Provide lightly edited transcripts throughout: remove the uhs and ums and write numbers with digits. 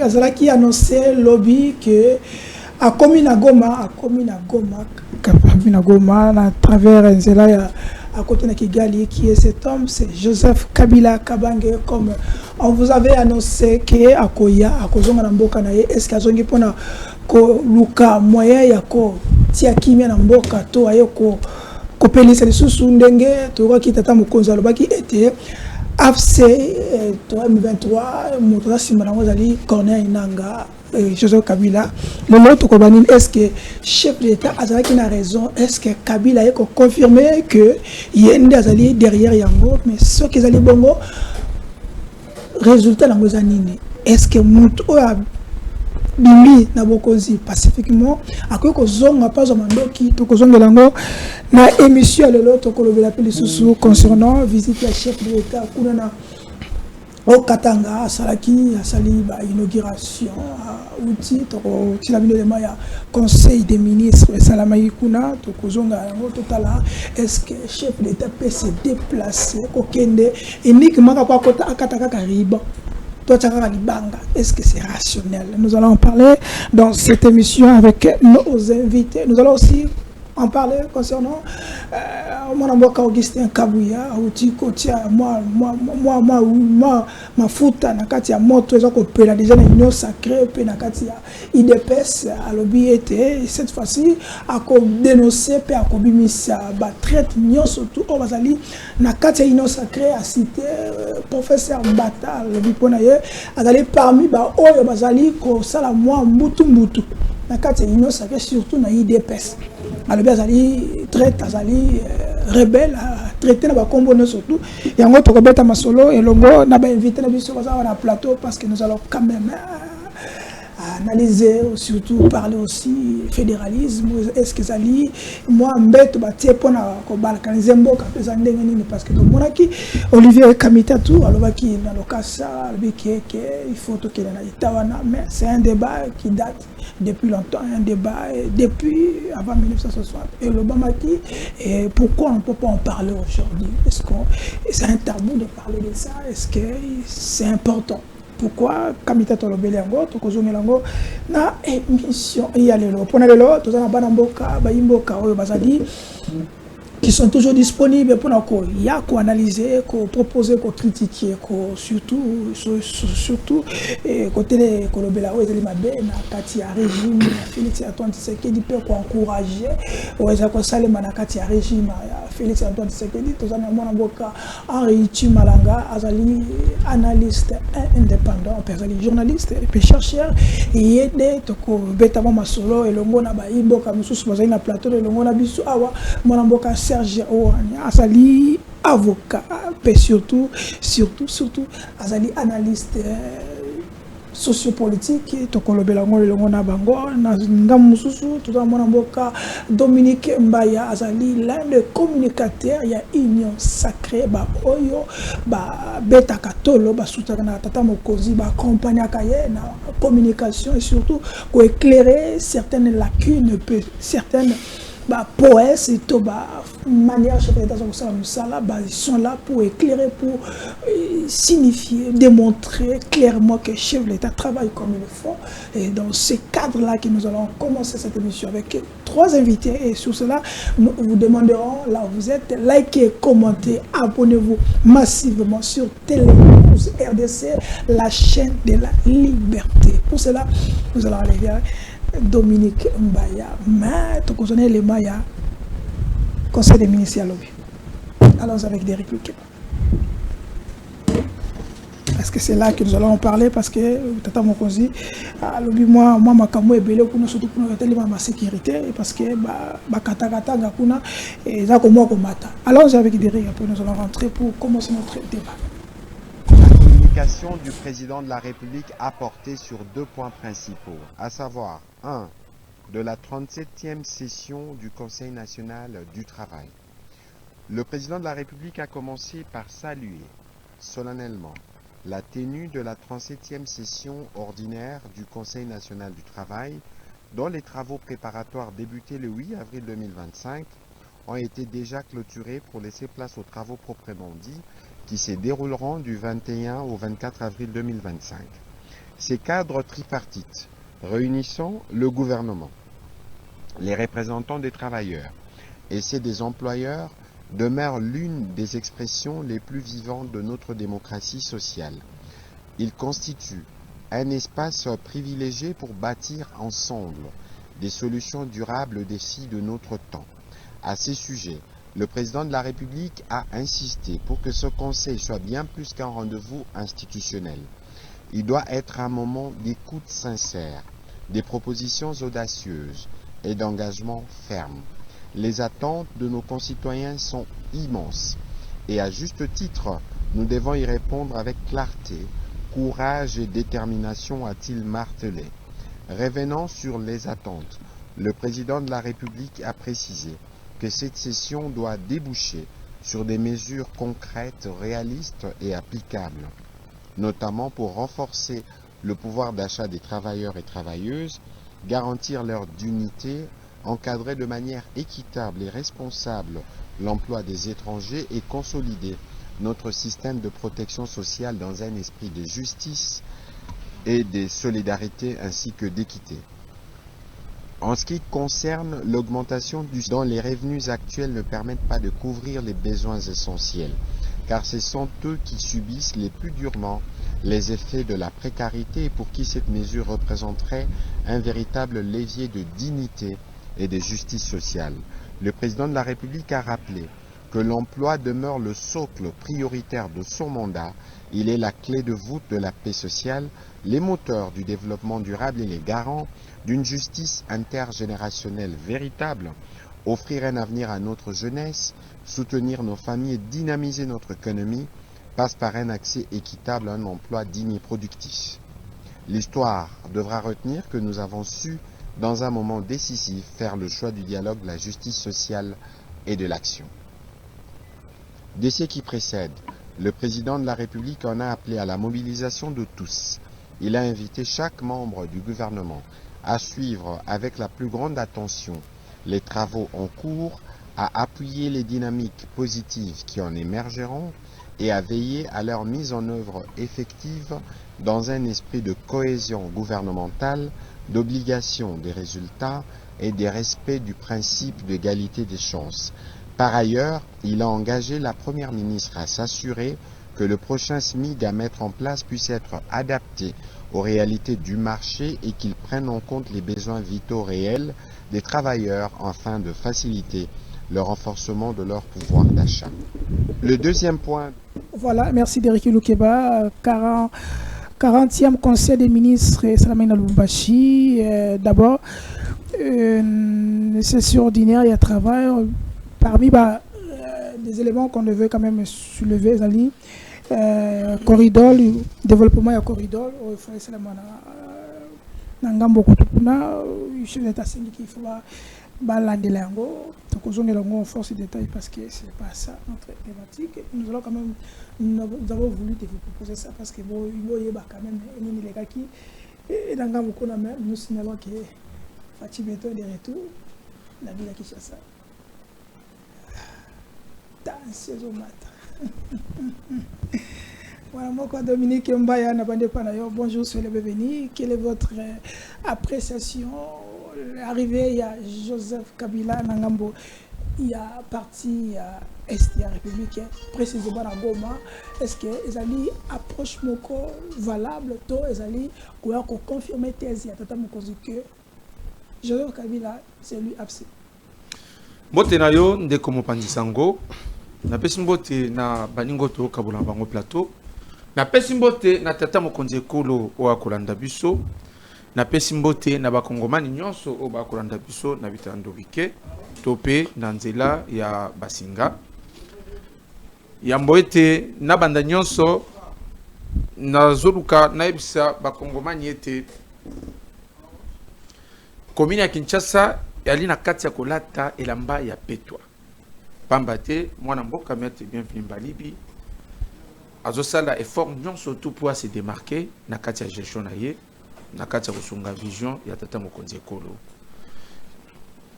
Azalaki annoncé lobby que à Komina Goma, à travers Nzela à côté de Kigali, qui est cet homme, c'est Joseph Kabila Kabange, comme on vous avait annoncé que à Koya, à Kozonga Namboka nae, est-ce qu'il y a pona ko luka moyen ya ko tia kimia Namboka to ayoko ko pelisa lisusu ndenge to ko kitata mukonza lobaki était AFC to M23 moto simana ngozali Corneille Nanga. Joseph Kabila, le mot Kobanine, est-ce que chef de l'État a raison? Est-ce que Kabila a confirmé que Yende Azali derrière Yango, mais ce qu'ils allaient bongo, résultat dans vos années, est-ce que Moutou a bimi na bokonzi pacifiquement à quoi que zonga pas au mandoki to kozonga lango na émission le lot ko le appel sous concernant visite à chef de l'État kuna au Katanga, Salaki, à Saliba, inauguration, outil, tu as vu le conseil des ministres, Salamaï Kuna, Tokozonga, Totala, est-ce que le chef d'État peut se déplacer, Kokende, et uniquement à Kataka Kariba, est-ce que c'est rationnel? Nous allons en parler dans cette émission avec nos invités. Nous allons aussi en parler concernant mon Augustin Kabouya, ma futa na kati ya moto ezo ko pela déjà na union sacrée pe na kati ya IDPS à lobby était cette fois-ci a ko dénoncer pe a ko bimisa ba traite union surtout o bazali na kati ya union sacrée a cité professeur Mbata lobby pona ye azali parmi ba oyo bazali ko sala moi mbutu na kati ya union sacrée surtout na IDPS alors bien azali traite azali rebelle traité na ba combo surtout et en autre beta masolo et longo na ba invité na biso sur la plateau parce que nous allons quand même analyser surtout parler aussi fédéralisme est-ce que zali moi mbet ba tie pona ko balkaniser mboka pesa ndenge nini parce que monaki Olivier Kamitatu alobaki na lokasa albikeke il faut que na itawana mais c'est un débat qui date depuis longtemps, un débat depuis avant 1960 et le Bamaki et pourquoi on ne peut pas en parler aujourd'hui? Est-ce que c'est un tabou de parler de ça? Est-ce que c'est important? Pourquoi Kamita Tolobelango, Tokozongelango, na émission Yalelo. Pour Nalelo, tous en Banamboka, Bayimboka, Bazadi, qui sont toujours disponibles pour nous. Il y a quoi analyser, quoi proposer, quoi critiquer, quoi surtout côté des Kolobela, où ils ont na Katia régime, Félix Antoine Tshisekedi peut encourager, où ils ont salé na Katia régime, Félix Antoine Tshisekedi, tous en Banamboka, Henri Chimalanga, Azali analyste indépendant, personnel journaliste, et puis chercheur, et aider toko Betama Masolo et le Mona Bayimboka, Moussous Mozaï na plateau de Longona Bissou Awa, Monamboka Serge Azali avocat, mais surtout Azali analyste sociopolitique, Tokolobelango le Longona Bango, Ngamususu, tout le monde Dominique Mbaya, Azali l'un des communicateurs, il y a union sacrée, ba Oyo, ba Beta Katolo, ba Soutana Tata Mokozi, ba accompagner na communication et surtout pour éclairer certaines lacunes, certaines poètes et tout manière chef d'État ils sont là pour éclairer, pour signifier, démontrer clairement que chef de l'État travaille comme il le faut. Et dans ce cadre-là que nous allons commencer cette émission avec 3 invités et sur cela nous vous demanderons là où vous êtes, likez, commentez, abonnez-vous massivement sur Télé RDC, la chaîne de la liberté. Pour cela nous allons aller vers Dominique Mbaya, mais tu connais les Maya, conseil des ministres à lobby. Allons avec des répliques. Est-ce que c'est là que nous allons en parler? Parce que Tata Mokonzi, lobby moi ma kamo ebele kuna surtout pour ma sécurité parce que kata ngakuna et ça comme moi comme mata. Allons avec des répliques, après nous allons rentrer pour commencer notre débat. La communication du président de la République a porté sur 2 points principaux, à savoir 1. De la 37e session du Conseil national du travail. Le président de la République a commencé par saluer solennellement la tenue de la 37e session ordinaire du Conseil national du travail, dont les travaux préparatoires débutés le 8 avril 2025 ont été déjà clôturés pour laisser place aux travaux proprement dits qui se dérouleront du 21 au 24 avril 2025. Ces cadres tripartites réunissant le gouvernement, les représentants des travailleurs et ceux des employeurs demeurent l'une des expressions les plus vivantes de notre démocratie sociale. Ils constituent un espace privilégié pour bâtir ensemble des solutions durables aux défis de notre temps. À ces sujets, le président de la République a insisté pour que ce Conseil soit bien plus qu'un rendez-vous institutionnel. Il doit être un moment d'écoute sincère, des propositions audacieuses et d'engagement ferme. Les attentes de nos concitoyens sont immenses et à juste titre, nous devons y répondre avec clarté, courage et détermination, a-t-il martelé. Revenant sur les attentes, le président de la République a précisé que cette session doit déboucher sur des mesures concrètes, réalistes et applicables, notamment pour renforcer le pouvoir d'achat des travailleurs et travailleuses, garantir leur dignité, encadrer de manière équitable et responsable l'emploi des étrangers et consolider notre système de protection sociale dans un esprit de justice et de solidarité ainsi que d'équité. En ce qui concerne l'augmentation dont les revenus actuels ne permettent pas de couvrir les besoins essentiels, car ce sont eux qui subissent les plus durement les effets de la précarité et pour qui cette mesure représenterait un véritable levier de dignité et de justice sociale. Le président de la République a rappelé que l'emploi demeure le socle prioritaire de son mandat. Il est la clé de voûte de la paix sociale, les moteurs du développement durable et les garants d'une justice intergénérationnelle véritable, offrir un avenir à notre jeunesse, soutenir nos familles et dynamiser notre économie passe par un accès équitable à un emploi digne et productif. L'histoire devra retenir que nous avons su, dans un moment décisif, faire le choix du dialogue, de la justice sociale et de l'action. Dès ce qui précède, le président de la République en a appelé à la mobilisation de tous. Il a invité chaque membre du gouvernement à suivre avec la plus grande attention les travaux en cours, à appuyer les dynamiques positives qui en émergeront et à veiller à leur mise en œuvre effective dans un esprit de cohésion gouvernementale, d'obligation des résultats et de respect du principe d'égalité des chances. Par ailleurs, il a engagé la Première ministre à s'assurer que le prochain SMIC à mettre en place puisse être adapté aux réalités du marché et qu'il prenne en compte les besoins vitaux réels des travailleurs afin de faciliter le renforcement de leur pouvoir d'achat. Le deuxième point... Voilà, merci Derek Loukeba. 40e Conseil des ministres Salamina Lubumbashi. D'abord, une session ordinaire et à travail. Parmi des éléments qu'on devait quand même soulever, Zali, corridor, développement et corridor, il faut essayer de ngambo kutupuna, chef d'état syndical, il faut balander l'ango, en force de détail parce que c'est pas ça notre thématique. Nous allons quand même, nous avons voulu te proposer ça parce que bon, il y a quand même les gars qui, et dans ngambo qu'on a même, nous signalons que Fatih Beto est de retour, la ville à Kinshasa. Saison matin. Voilà, moi, Dominique Mbaya, bonjour, soyez le bienvenu. Quelle est votre appréciation? L'arrivée, il y a Joseph Kabila Nangambo, il y a parti Est de la République, précisément à Goma. Est-ce que les alliés approche moko valable, to les alliés pour confirmer thèse, il y a totalement que Joseph Kabila, c'est lui absent. Mbote na yo ndeko mopanzi sango na pesi mbote na baningo to kabula bango plateau na pesi mbote na tata mokonzi ekolo o akolanda biso na pesi mbote na bakongomani nyonso o bakolanda biso na bitando bike to pe na nzela ya basinga ya mboete na banda nyonso na zoluka na ebisa bakongomani ete komini ya Kinshasa yali na kati ya kolata elamba ya petwa pamba te mwana mboka mete bienvenue Balibi azosala effort nyonso tout pour se démarquer na kati ya gestion na ye na kati ya kosunga vision ya tata mokonzi ekolo.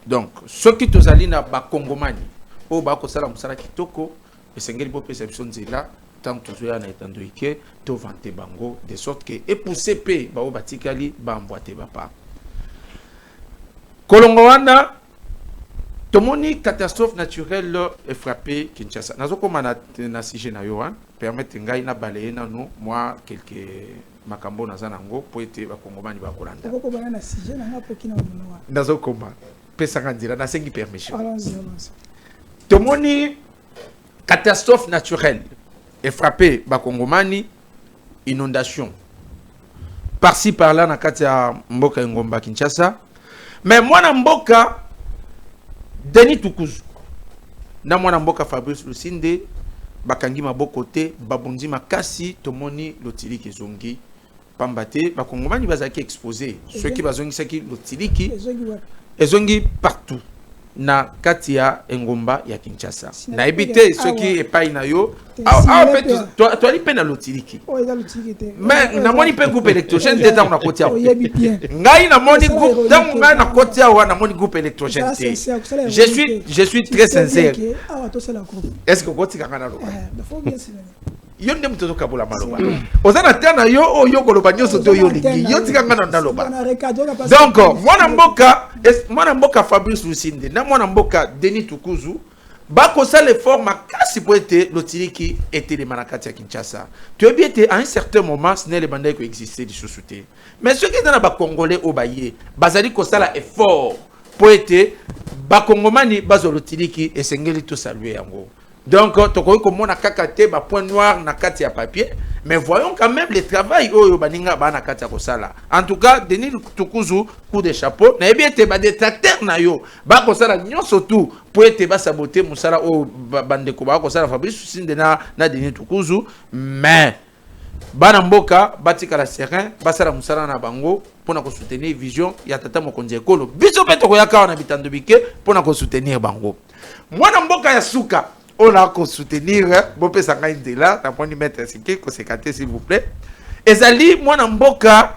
Donc soki tozali na bakongomani o bakosala mosala kitoko esengeli bo pesa biso nzela tant toujours na etando ike to vante bango de sorte que et pousser pe ba batikali ba emboîter ba pas kolongo wana tomoni catastrophe naturelle est frappé Kinshasa nazo koma na sujet na yo permettre ngai na balayer na no moi quelques makambo na zanango po ete ba kongomani ba kolanda ko bana na sujet na ngapo kina monoa nazo koma pesa ngandira na sengi permission allons-y tomoni catastrophe naturelle est frappé ba kongomani inondation par-ci par-là na kati ya mboka ngomba Kinshasa mais mwana mboka Denis Tukuzu na mwana mboka Fabrice Lusinde bakangi maboko te babundi makasi tomoni lotiliki zongi pambate bakongomani bazaki exposé ceux qui bazongi saki lotiliki ezongi partout na kati ya engomba ya Kinshasa na ebite ceux qui epai na yo toi li pena lotiliki mais na moni pe groupe électrogène te tango na kotia ngai na moni groupe tango ngai na kotia wa na moni groupe électrogène te je suis très sincère est-ce que kotika kana lo yo ndem tozo kabola maloba ozana tana yo oyo koloba nyoso to yo lingi yo tika ngana ndaloba donc mwana mboka Fabrice Lusinde na mwana mboka Denis Tukuzu bako sa l'effort makasi po ete lotiliki ete le manakati ya Kinshasa tu es bien à un certain moment ce n'est le bandai qui existait du sous-souté mais ceux qui dans ba congolais au baye bazali ko sala effort po ete ba kongomani bazo lotiliki esengeli to saluer yango. Donc, tu vois comment on a kakate ba point noir na kati à papier, mais voyons quand même le travail oyo baninga ba na kati ko sala. En tout cas, Denis Tukuzu coup de chapeau, na bien te ba détracteur na yo, ba ko sala nyonso tout pour te ba saboter musala o bande ko ba ko sala Fabrice Lusinde na Denis Tukuzu, mais bana mboka batika la serein, ba sala musala na bango pour na ko soutenir vision ya tata mokonzi ekolo. Biso peto ko yaka na bitando bike pour na ko soutenir bango. Mwana mboka ya suka on a qu'à soutenir, bon peu ça gagne de là, t'as pas de mettre ce qui est s'il vous plaît. Et ça dit moi n'amboka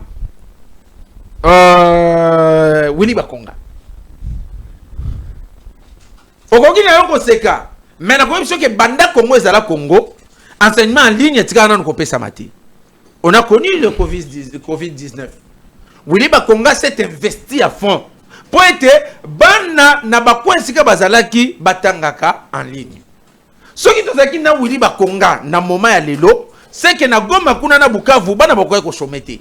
Willy Bakonga. Au Congo il y a un conséquent, mais la commission que banda Congo est à la Congo, enseignement en ligne est quand on copie ça matin. On a connu le Covid-19. Willy Bakonga s'est investi à fond pour être bana na bakwensi bazalaki batangaka en ligne. Ce qui est na Willy Bakonga na moment ya lelo c'est que na Goma kuna na Bukavu bana bakoye ko somete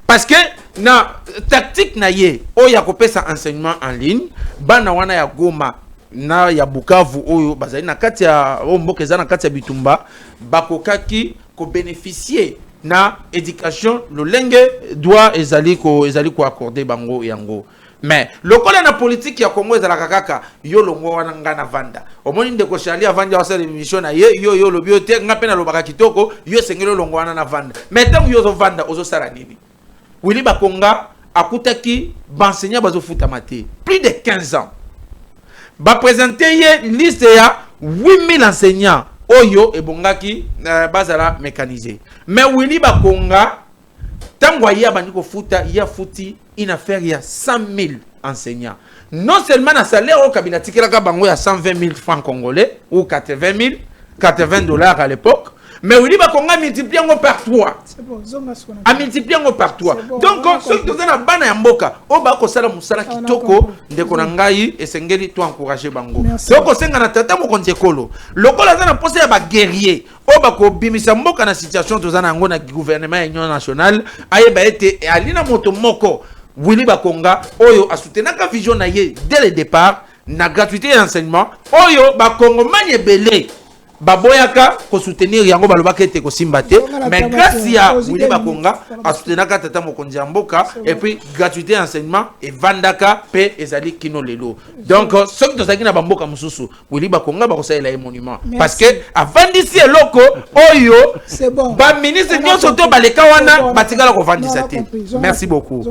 parce que na tactique na ye o ya kopesa enseignement en ligne bana wana ya Goma na ya Bukavu oyo bazali na kati ya mboka na kati ya bitumba bakokaki ko bénéficier na éducation le lenge doit ezali ko accorder bango yango. Mais le collègue na politique ya Congo ezala kaka yo longo wana ngana vanda omoni ndeko shali avanja wasa émission na ye yo lo biote ngapena lo baka kitoko yo sengelo longo wana na vanda mais tant yo zo vanda ozo sala nini Willy Bakonga akutaki benseignant bazo futa mate plus de 15 ans ba présenter ye liste ya 8000 enseignants oyo ebongaki bazala mécanisé mais Willy Bakonga tango ya bandiko futa ya futi une affaire il y a 100 000 enseignants. Non seulement un salaire au cabinet qui a 120 000 francs congolais ou 80 000, 80 dollars à l'époque, mais oui, on a multiplié par 3. C'est bon, a multiplié par 3. Donc, ceux qui ont un ban à Mboka, on va faire un moussala qui toko, de Konangaï et Sengeli, tout encourager Bango. Donc, on s'en a tata mon kontekolo. Le col a posé à guerrier. On va bimisa Mboka na situation de Zanango na gouvernement union nationale. Aye ba été alina moto moko. Willy Bakonga, oyo a soutenu la vision na ye dès le départ, na gratuité d'enseignement, oyo Bakongo manye belé, baboyaka ko soutenir yango balobaka ete ko simbate, mais grâce à Willy Bakonga a soutenu tata mokonzi mboka et puis gratuité d'enseignement et vandaka pe ezali kino lelo. Donc ceux qui tozaki na bamboka mususu, Willy Bakonga ba kosalela e monument parce que avant d'ici eloko oyo ba ministre nyonso to baleka wana batikala ko vandisa te. Merci beaucoup.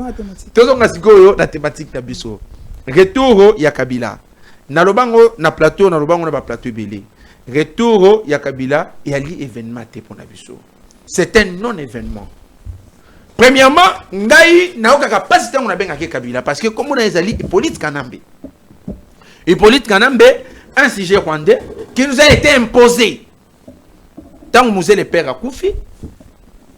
Tozonga sikoyo na thématique na biso. Retour ya Kabila. Na lobango na plateau na lobango na ba plateau belé. Retour ya Kabila et ali événement te pour na biso. C'est un non-événement. Premièrement, ngai na oka capacité on a benga ke Kabila parce que comme on a ezali Hippolyte Kanambe. Hippolyte Kanambe, un sujet rwandais qui nous a été imposé. tant que musée le père a koufi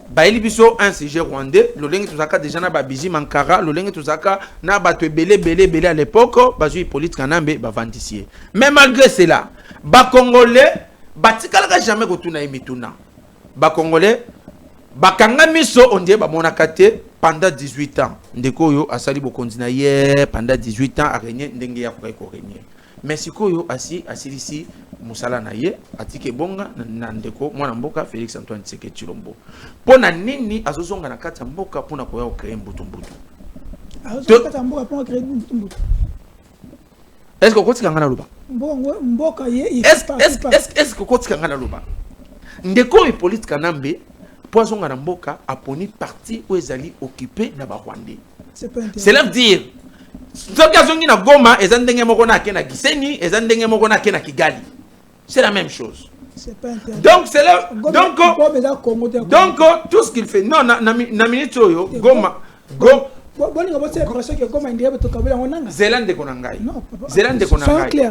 baeli biso un sujet rwandais lolenge tozaka déjà na babizi mankara lolenge tozaka na bato belé à l'époque bazui politique kanambe bavandisie mais malgré cela ba congolais batikalaka jamais kotuna emituna ba congolais bakanga miso ondie ba monakate pendant 18 ans ndeko yo asali bokonzi na ye pendant 18 ans a régné ndenge ya ko régner mais sikoyo asilisi musala na ye atike bonga na ndeko mwana mboka Félix Antoine Tshisekedi Tshilombo pona nini azozonga na kati ya mboka pona koya créer mbutu azozonga kati ya mboka pona créer mbutu est-ce que kotika ngana luba mboka ye est-ce que kotika ngana luba ndeko Hippolyte Kanambe poisonga na mboka aponi parti où ezali occupé na ba Rwandais cela veut dire soki azongi na Goma eza ndenge moko na akena Gisenyi eza ndenge moko na akena Kigali c'est la même chose donc c'est là donc tout ce qu'il fait non na minute oyo Goma Zélande Konangai.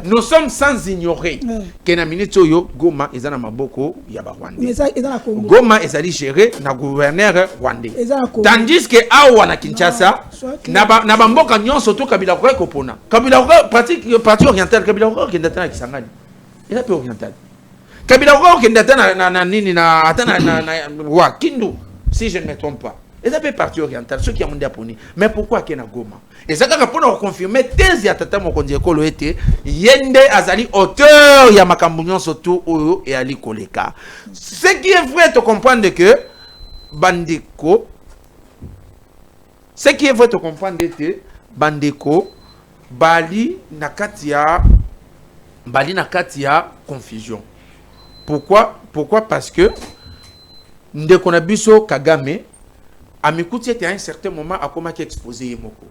Nous sommes sans ignorer que na minute oyo Goma ezana maboko ya ba Rwandais. Goma ezali géré na gouverneur rwandais. Tandis que awa na Kinshasa na ba mboka nyonso to Kabila ko kopona. Kabila ko pratique partie orientale Kabila ko kendata na Kisangani. Eza pe orientale. Kabila ko kendata na nini na atana na wa Kindu si je ne me trompe pas. Et ça fait partie orientale, ceux qui ont demandé à Poni. Mais pourquoi qu'il y a Goma? Et ça, quand on a confirmé, thèse ya tata mokondi ekolo ete, yende azali auteur ya makambunyon soto oyo et ali koleka. Ce qui est vrai, tu comprends que Bandeko, ce qui est vrai, tu comprends que Bandeko, Bali nakatia confusion. Pourquoi? Parce que Ndeko Nabiso Kagame Amikuti était à un certain moment à comment exposé Yemoko.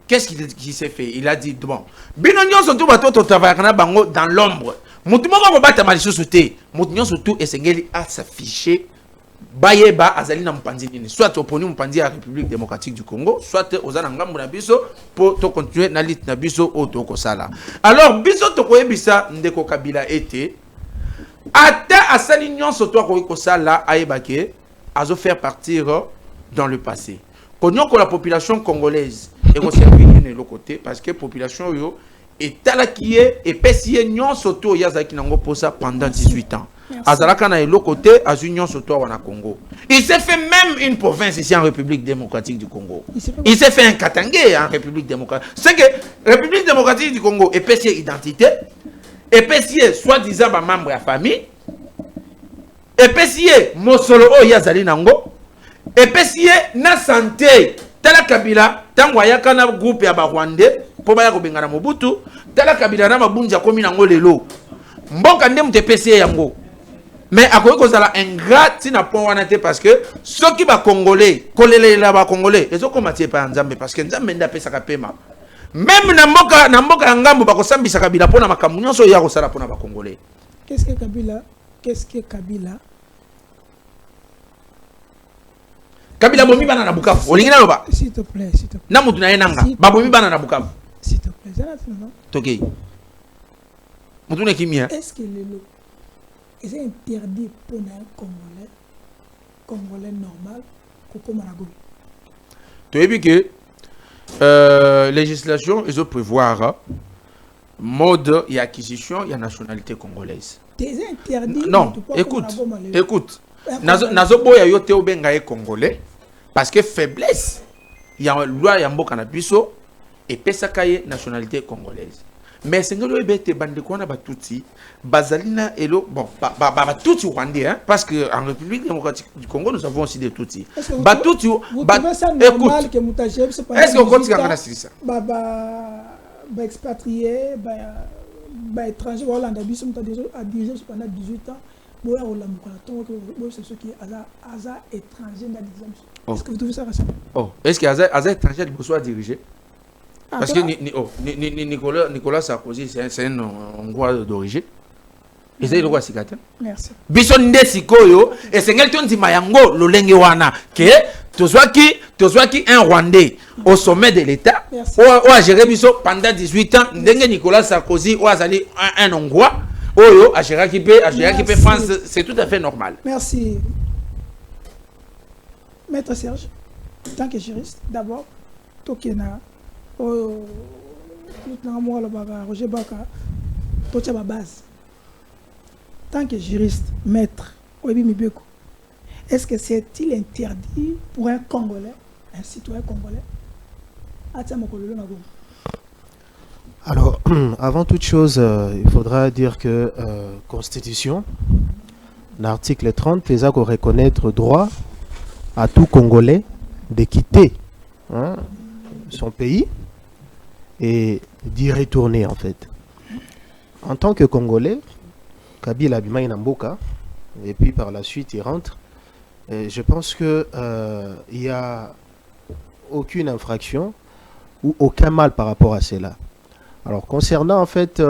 Qu'est-ce qu'il s'est fait? Il a dit bon, binonyon surtout bateau to travailler dans l'ombre. Mutumoko bata malisho sauté. Mutunyon surtout esengeli à s'afficher. Bayeba azali na mpanzi nini. Soit oponi mpanzi à la République démocratique du Congo, soit aux anangambu na biso pour to continuer na lit na biso au toko sala. Alors biso to koyebisa ndeko Kabila était ata asali nyon surtout ko sala ayebake azo faire partir dans le passé. Connaissons que la population congolaise est conservée de l'autre côté parce que la population est à la qui est et pessier nyon soto yazaki nango posa pendant 18 ans. Azalaka na l'autre côté az union soto wana Congo. Il s'est fait même une province ici en République démocratique du Congo. Il s'est fait un Katangé en République démocratique. C'est que République démocratique du Congo est pessier identité, est pessier soi-disant membre de la famille, est pessier mosolo o yazali nango. Et puis na santé tala Kabila tango yaka na groupe ya ba Rwandais po ba ya ko bengana Mobutu tala Kabila na mabunja komi nango lelo mboka nde mute PC yango mais akoki kozala ingrat na pon wana te parce que ceux qui ba congolais kolelela ba congolais ezokoma tie pa nzambe parce que nzambe nda pesa ka pema même na mboka ngambo ba kosambisa Kabila pona makambu nyonso ya kosala pona ba congolais. Qu'est-ce que Kabila Kabila bomi bana na Bukavu. Olingina loba. S'il te plaît. Na mutu na yenanga. Ba bomi bana na Bukavu. S'il te plaît. Ça non. Toké. Mutu na kimia. Est-ce que le lot est interdit pour un Congolais normal Koko Marago? Tu as vu que législation ils ont prévoir mode et acquisition et nationalité congolaise. C'est interdit. Non, écoute. Nazo boya yote obenga congolais parce que faiblesse il y a loi ya mboka na biso et pesaka ye nationalité congolaise mais c'est ngelo ebete bande ko na batuti bazalina elo bon batuti rwandais hein parce que en République démocratique du Congo nous avons aussi des tuti batuti écoute est-ce que continue à ça ba expatrié ba étranger Hollande biso mta déjà à diriger pendant 18 ans. C'est ce qui est étranger dans les Est-ce que vous trouvez ça récent? Est-ce qu'il y a étranger qui soit dirigé? Parce que Nicolas Sarkozy, c'est un Hongrois d'origine. Et c'est le roi Sikata. Merci. Bison Ndesikoyo, et c'est quelqu'un qui m'a yango, le lengewana, que Tozwaki un Rwandais au sommet de l'État, ou a géré Bisso pendant 18 ans, Nicolas Sarkozy, ou a un Hongrois. Oyo, à Gérard Kipé, France, c'est tout à fait normal. Merci. Maître Serge, tant que juriste, d'abord, Tokena, Roger Baka, Tocha base. Tant que juriste, maître, Oebi Mibeko, est-ce que c'est-il interdit pour un Congolais, un citoyen congolais, à Tchamokololo Nago? Alors, avant toute chose, il faudra dire que Constitution, l'article 30, les a reconnaître droit à tout Congolais de quitter son pays et d'y retourner en fait. En tant que Congolais, Kabila Abima Inamboka, et puis par la suite il rentre, je pense que il n'y a aucune infraction ou aucun mal par rapport à cela. Alors, concernant en fait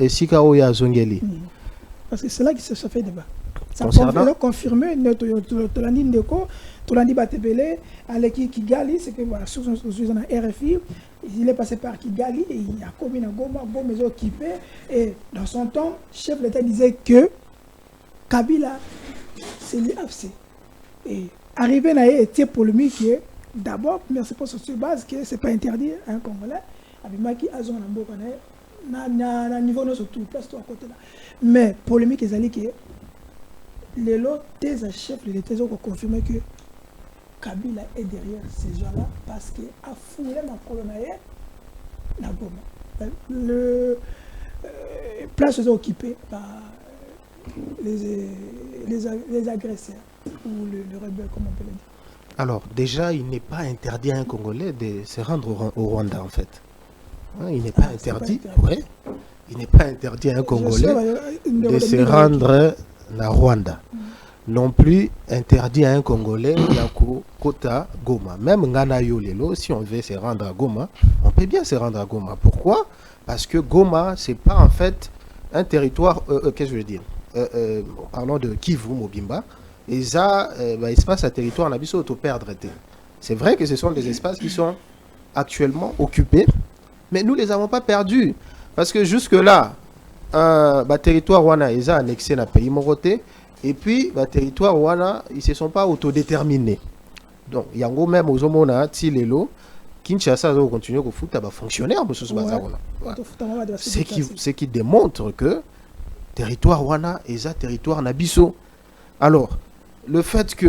Sikao ya Zongeli. Parce que c'est là que ça fait débat. Ça Concernant... confirmé, Tolandi Ndeko, Tolandi Batebele, Aleki Kigali, c'est que voilà, sur RFI, il est passé par Kigali et il a commis un Goma, Goma est occupé. Et dans son temps, le chef de l'État disait que Kabila, c'est l'AFC. Et arrivé à été polémique, d'abord, merci pour ce base, que ce n'est pas interdit à un Congolais. Abimaki a zone na niveau de surtout place à côté là. Mais polémique est allé que les lots des chefs de l'État ont confirmé que Kabila est derrière ces gens-là parce qu'il a foulé ma colonne na Goma. Le place est occupée par les agresseurs ou le rebelle, comme on peut le dire. Alors, déjà, il n'est pas interdit à un Congolais de se rendre au Rwanda, en fait. Il n'est pas interdit, ouais. Il n'est pas interdit à un Congolais de se rendre au Rwanda. Non plus interdit à un Congolais de Kota Goma. Même Ngana Yolelo, si on veut se rendre à Goma, on peut bien se rendre à Goma. Pourquoi? Parce que Goma, c'est pas en fait un territoire, qu'est-ce que je veux dire? Parlons de Kivu, Mobimba. Et ça, espace à territoire, on a besoin de perdre. C'est vrai que ce sont des espaces qui sont actuellement occupés, mais nous ne les avons pas perdus. Parce que jusque-là, territoire Wana, ils ont annexé le pays Moroté, et puis, territoire Wana, ils ne se sont pas autodéterminés. Donc, il y a même aux Omona, Tilelo, Kinshasa va continuer à foutre fonctionnaire. Ce qui démontre que territoire Wana est un territoire Nabiso. Alors, le fait que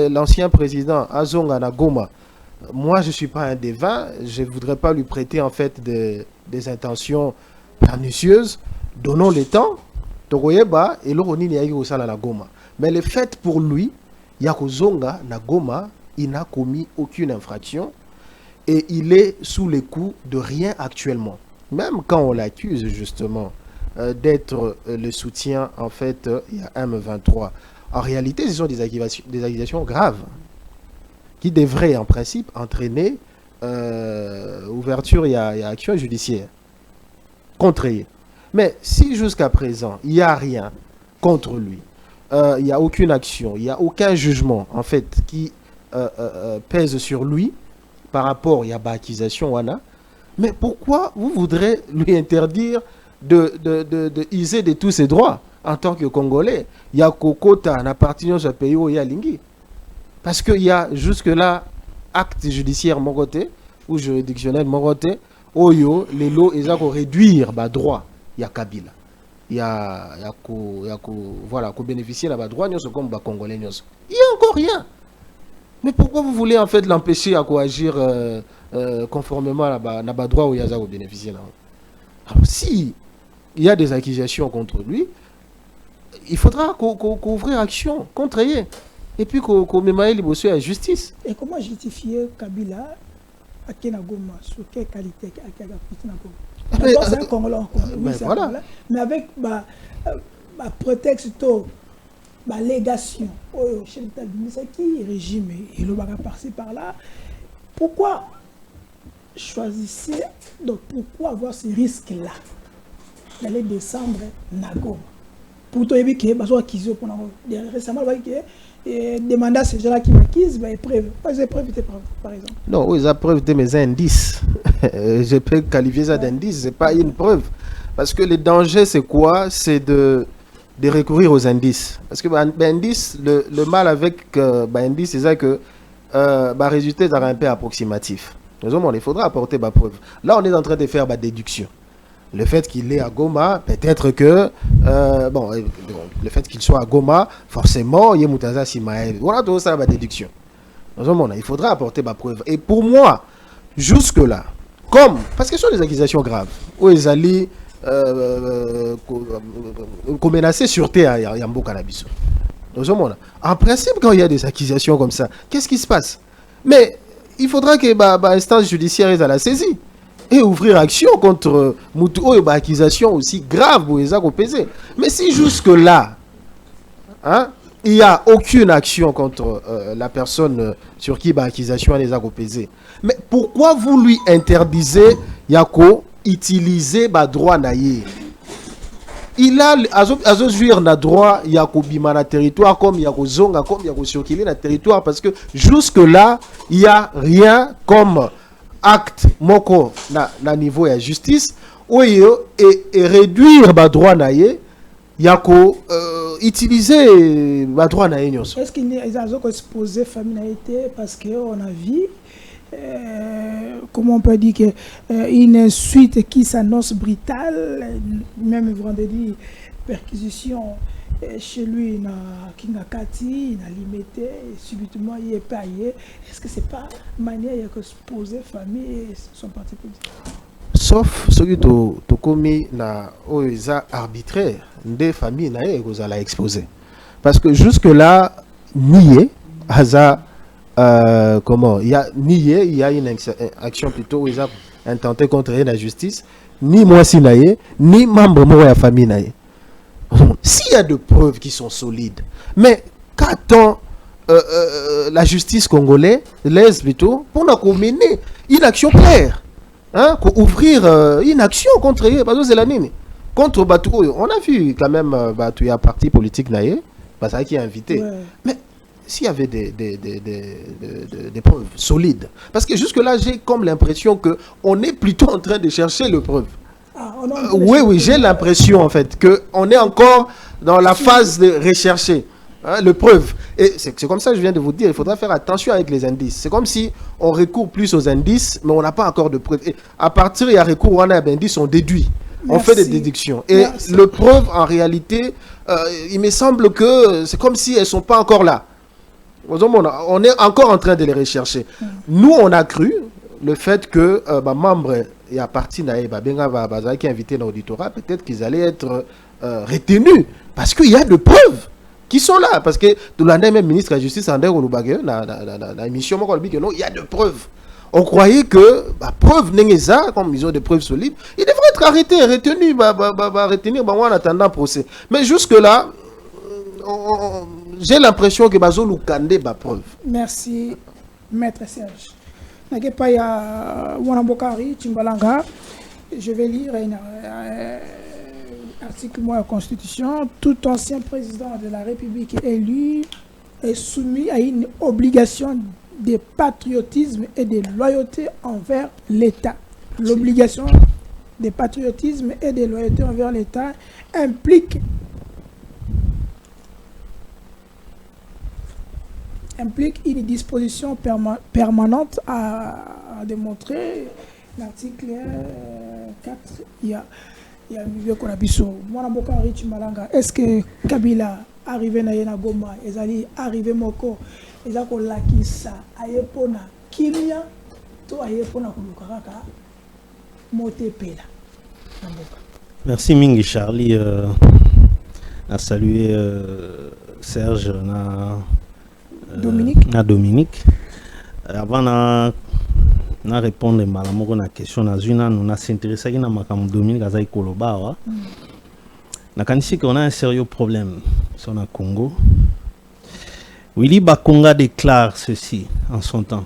l'ancien président Azonga Nagoma, moi je ne suis pas un devin, je ne voudrais pas lui prêter en fait des intentions pernicieuses. Donnons le temps, et mais le fait pour lui, Yakozonga Nagoma, il n'a commis aucune infraction et il est sous les coups de rien actuellement. Même quand on l'accuse justement d'être le soutien en fait il y a M23. En réalité, ce sont des accusations graves qui devraient en principe entraîner ouverture et action judiciaire contre lui. Mais si jusqu'à présent, il n'y a rien contre lui, il n'y a aucune action, il n'y a aucun jugement en fait qui pèse sur lui par rapport à la accusation, mais pourquoi vous voudrez lui interdire de user de tous ses droits en tant que Congolais? Il y a Kokota en appartenant à ce pays où il y a Lingui. Parce qu'il y a jusque-là acte judiciaire Moroté ou juridictionnel Moroté, Oyo, les lots, ils ont réduire le droit. Il y a Kabila. Il y a voilà, qu'on bénéficie de droit, comme les Congolais. Il n'y a encore rien. Mais pourquoi vous voulez en fait l'empêcher à agir conformément à la droit où il y a bénéficié? Alors, si il y a des accusations contre lui, il faudra qu'on ouvre action contre lui. Et puis qu'on mette à la justice. Et comment justifier Kabila à Kenagoma? Sur quelle qualité à Kenagoma? C'est un Congolais encore. Oui, voilà. Mais avec prétexte de légation, chef d'État qui régime, il va passer par là. Pourquoi choisissez, donc pourquoi avoir ce risque-là d'aller descendre Nagoma? Pour toi, il y a récemment demander à ces gens-là qui m'acquisent, épreuve. Pas des épreuves, par exemple. Non, les épreuves de mes indices. Je peux qualifier ça d'indice, ce n'est pas une preuve. Parce que le danger, c'est quoi? C'est de recourir aux indices. Parce que indice, le mal avec indice, c'est ça que résultat est un peu approximatif. Il faudra apporter ma preuve. Là, on est en train de faire ma déduction. Le fait qu'il est à Goma, peut-être que le fait qu'il soit à Goma, forcément, il y a Moutaza Simaël. Voilà tout ça, ma déduction. Il faudra apporter ma preuve. Et pour moi, jusque-là, parce que ce sont des accusations graves, où ils allaient qu'on menaçait sûreté à Yambo Cannabis. En principe, quand il y a des accusations comme ça, qu'est-ce qui se passe? Mais il faudra que l'instance judiciaire est à la saisie et ouvrir action contre Moutou et accusation aussi grave pour les peser. Mais si jusque-là, il n'y a aucune action contre la personne sur qui l'accusation les a pesé, mais pourquoi vous lui interdisez Yako utiliser droit naïe? Il a jouir na droit Yako bima na territoire comme Yako zonga comme Yako circuler na territoire parce que jusque là il y a rien comme acte moko na niveau de justice ou et réduire droit naïe Yako utiliser droit naïe. Est-ce qu'il y a exposé famille parce que on a vu comment on peut dire que une suite qui s'annonce brutale, même vendredi, perquisition chez lui na Kingakati, na limité, subitement il est payé. Est-ce que c'est pas manière de exposer famille et son parti politique? Sauf ce que tu commis na oisa arbitraire des familles na vous allez exposer. Parce que jusque là nié haza comment il y a une action plutôt où ils ont intenté contre la justice, ni moi sinaye, ni membre de la famille naye. S'il y a de preuves qui sont solides, mais qu'attend la justice congolaise plutôt pour nous mener une action claire, pour ouvrir une action contre eux, parce que c'est la nini. Contre Batou, on a vu quand même Batou, il y a un parti politique naye, parce qu'il est invité. Ouais. Mais s'il y avait des preuves solides. Parce que jusque-là, j'ai comme l'impression qu'on est plutôt en train de chercher les preuves. Oui, j'ai l'impression en fait qu'on est encore dans la phase de rechercher les preuves. Et c'est comme ça que je viens de vous dire, il faudra faire attention avec les indices. C'est comme si on recourt plus aux indices, mais on n'a pas encore de preuves. Et à partir il y a recours, on a d'indices, on déduit. On fait des déductions. Et les preuves, en réalité, il me semble que c'est comme si elles ne sont pas encore là. On est encore en train de les rechercher. Nous, on a cru le fait que membre et à partir de qui invité dans l'auditorat, peut-être qu'ils allaient être retenus parce qu'il y a des preuves qui sont là. Parce que tout l'année, même ministre de la Justice, André Olubague, dans l'émission, il y a des preuves. On croyait que preuve n'est-ce comme ils ont des preuves solides, ils devraient être arrêtés, retenus, retenir en attendant le procès. Mais jusque-là, j'ai l'impression que Bazou Kandé ba preuve. Merci, Maître Serge. Nagepaya Wanabokari, Timbalanga, je vais lire un article de la Constitution. Tout ancien président de la République élu est soumis à une obligation de patriotisme et de loyauté envers l'État. L'obligation de patriotisme et de loyauté envers l'État implique une disposition permanente à démontrer. L'article 4, il y a Vivio Konabiso. Mwanabokari Chimalanga, est-ce que Kabila arrivé na Goma, ezali arrivé moko, ezako lakisa ayepona kimia to ayepona kulukaraka motepela. Merci Mingi Charlie à saluer Serge Dominique. Avant na répondre malamu na question na zuna nous na s'intéresser na makamu Dominique azai koloba na kanisi qu'on a un sérieux problème sur le Congo. Willy Bakonga déclare ceci en son temps.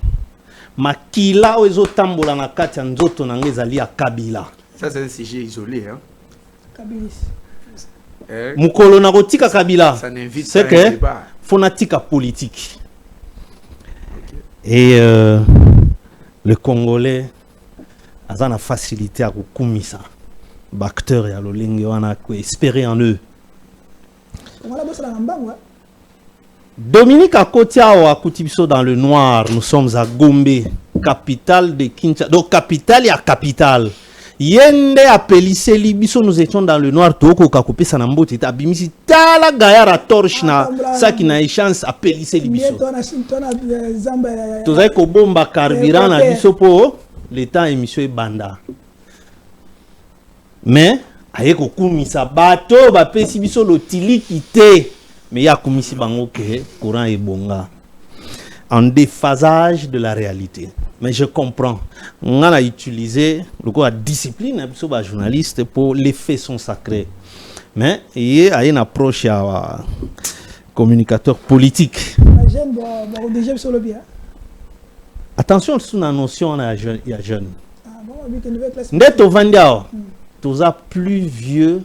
Makila ozo tambola na kati ya nzoto na ngezali ya Kabila. Ça c'est un sujet isolé Kabilis. Mukolo na rotika Kabila. Ça n'invite c'est pas un que débat. Phonatika politique. Et le Congolais a la facilité à rekumisa acteurs ya lolenge wana ko espérer en eux. Voilà, boss la ngambangwa. Dominique Akotiao a Koutibiso dans le noir. Nous sommes à Gombe, capitale de Kinshasa. Donc capitale et capitale. Yende a pelissé Libiso, nous étions dans le noir. Toko Kakopé Sanambo Tita Bimisi Tala Gayara Torche na ça qui n'a eu chance à pelissé Libiso. Tout ça ko bomba carburant na biso po l'état émission est banda. Mais aye ko kumisa bato ba pesi biso lotili kité. Mais il y a comme ici que courant est bon en déphasage de la réalité. Mais je comprends. On a utilisé la discipline de journaliste pour les faits sont sacrés. Mais il y a une approche à communicateur politique. Attention sur la notion il y a jeune. Neto Vandiao, tous a plus vieux.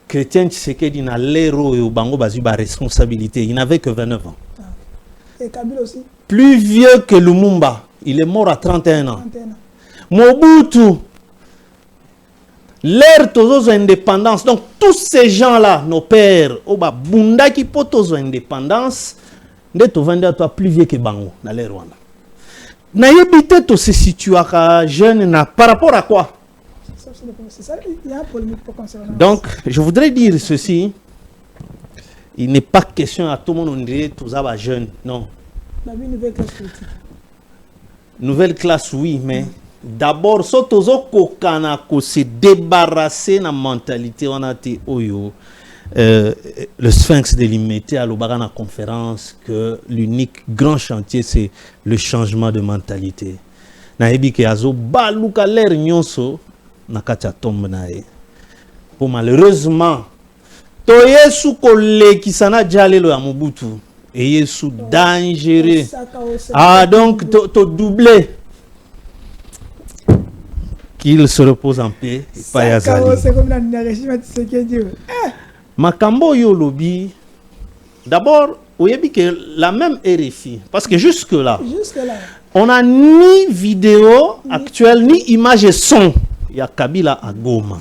Chrétien Tshisekedi n'a l'héros et au Bango Bazuba responsabilité. Il n'avait que 29 ans. Et Kabila aussi. Plus vieux que Lumumba. Il est mort à 31 ans. Mobutu. L'ère de indépendance. Donc tous ces gens-là, nos pères, Oba Bunda qui potent indépendance, Neto Vanda toi plus vieux que Bango dans l'ère Rwanda. N'ayebite to se situe à jeune par rapport à quoi? Ça, il y a un polémique pour concernant. Donc, je voudrais dire ceci. Il n'est pas question à tout le monde, on dirait tous les jeunes. Non. La nouvelle classe politique. Nouvelle classe, oui, mais d'abord, si on se débarrasser de la mentalité, on a dit, le Sphinx de l'immédiat à l'Obagana conférence que l'unique grand chantier, c'est le changement de mentalité. Naebi ke azo baluka l'air nyonso. Nakacha tombe nae. Pour malheureusement, to yesu kole kisana jalelo ya Mobutu et yesu dangereux. Ah donc to doublé. Qu'il se repose en paix. Pas yazali. C'est comme dans le régime de Tshisekedi. Makambo yo lobi. D'abord, oyebi que la même RFI parce que jusque là. On a ni vidéo actuelle ni image et son. Il y a Kabila à Goma.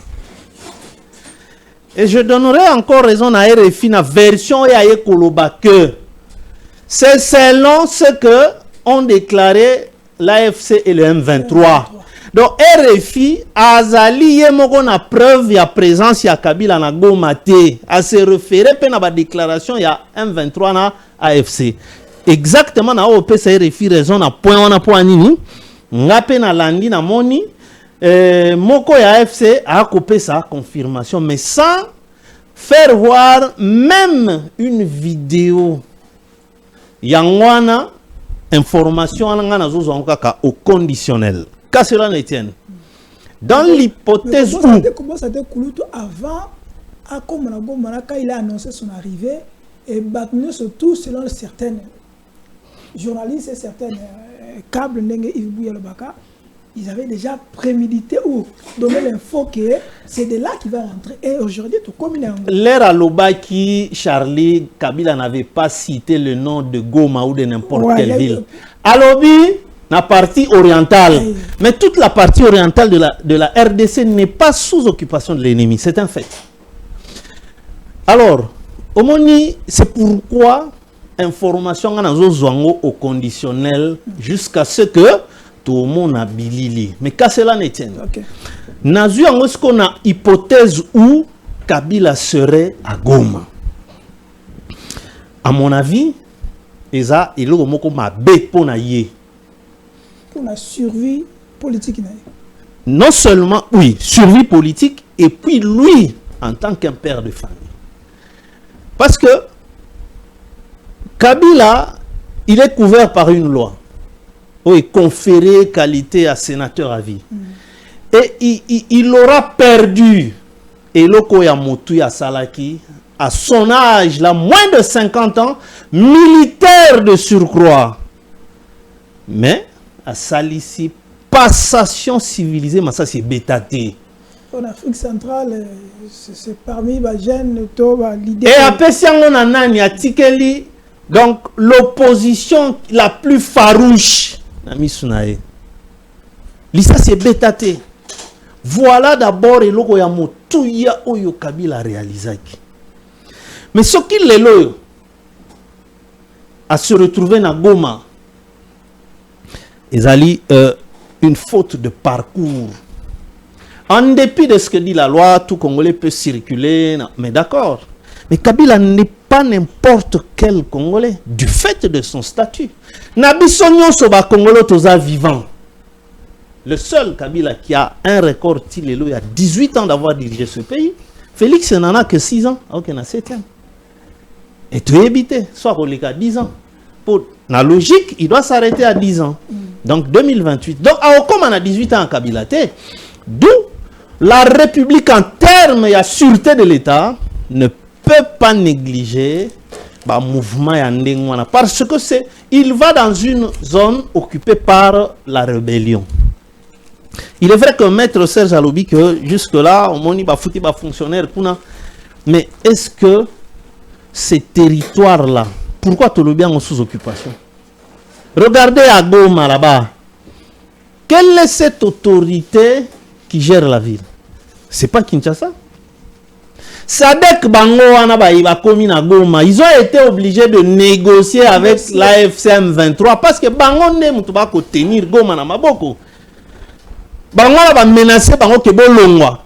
Et je donnerai encore raison à RFI, la version et à Ekoloba que c'est selon ce que ont déclaré l'AFC et le M23. Donc RFI a zali yemoko na preuve ya présence ya Kabila na Goma te à se référer pe na ba déclaration ya M23 na AFC. Exactement na OPC RFI raison na point wana po nini ngape na landi na moni Moko ya AFC a coupé sa confirmation, mais sans faire voir même une vidéo. Yangwana, information au conditionnel. Qu'à cela n'étienne. Dans l'hypothèse où... Comment ça a été avant, quand il a annoncé son arrivée, et surtout selon certains journalistes et certains câbles, Yves Bouyalobaka, ils avaient déjà prémédité ou donné l'info que c'est de là qu'il va rentrer. Et aujourd'hui, tout comme il est en l'ère à Lobaki, Charlie Kabila n'avait pas cité le nom de Goma ou de n'importe quelle ville. À Lobi, la partie orientale. Mais toute la partie orientale de la RDC n'est pas sous occupation de l'ennemi. C'est un fait. Alors, Omoni, c'est pourquoi information au conditionnel jusqu'à ce que tout le monde a bilili. Mais qu'à cela n'étienne. Nazu en ce qu'on a hypothèse où Kabila serait à Goma. À mon avis, il a pour la survie politique. Non seulement, oui, survie politique, et puis lui, en tant qu'un père de famille. Parce que Kabila, il est couvert par une loi. Oui, conférer qualité à sénateur à vie. Et il aura perdu Eloko Yamotu ya Salaki à son âge, là, moins de 50 ans, militaire de surcroît. Mais à Salissi, passation civilisée, mais ça c'est bétaté. En Afrique centrale, c'est parmi les jeunes, l'idée. Et après ça, on a nani à Tikeli, donc l'opposition la plus farouche. Nami Sunae. Lisa c'est bétaté. Voilà d'abord et loko ya motuya oyo Kabila réalisaki. Mais ce qu'il est là à se retrouver na Goma, ezali une faute de parcours. En dépit de ce que dit la loi, tout Congolais peut circuler, mais d'accord. Mais Kabila n'est pas n'importe quel Congolais du fait de son statut. Nabisonyo soba Congolais toza vivant. Le seul Kabila qui a un record, il y a 18 ans d'avoir dirigé ce pays. Félix n'en a que 6 ans, alors qu'il en a 7 ans. Et tu es évité, soit qu'on à 10 ans. Pour la logique, il doit s'arrêter à 10 ans. Donc 2028. Donc, comme on a 18 ans en Kabila, d'où la République en termes et à sûreté de l'État ne peut pas négliger le mouvement Yandengwana. Parce que il va dans une zone occupée par la rébellion. Il est vrai que Maître Serge a lobby que jusque-là, on a foutu des fonctionnaires. Mais est-ce que ces territoires-là, pourquoi tout le bien en sous-occupation? Regardez à Goma là-bas. Quelle est cette autorité qui gère la ville? C'est pas Kinshasa. Sadek Bango Anabaïba Komina Goma, ils ont été obligés de négocier avec l'AFCM 23 parce que Bango ne m'a pas tenir Goma na maboko. Bango va menacer Bango ke bolongwa.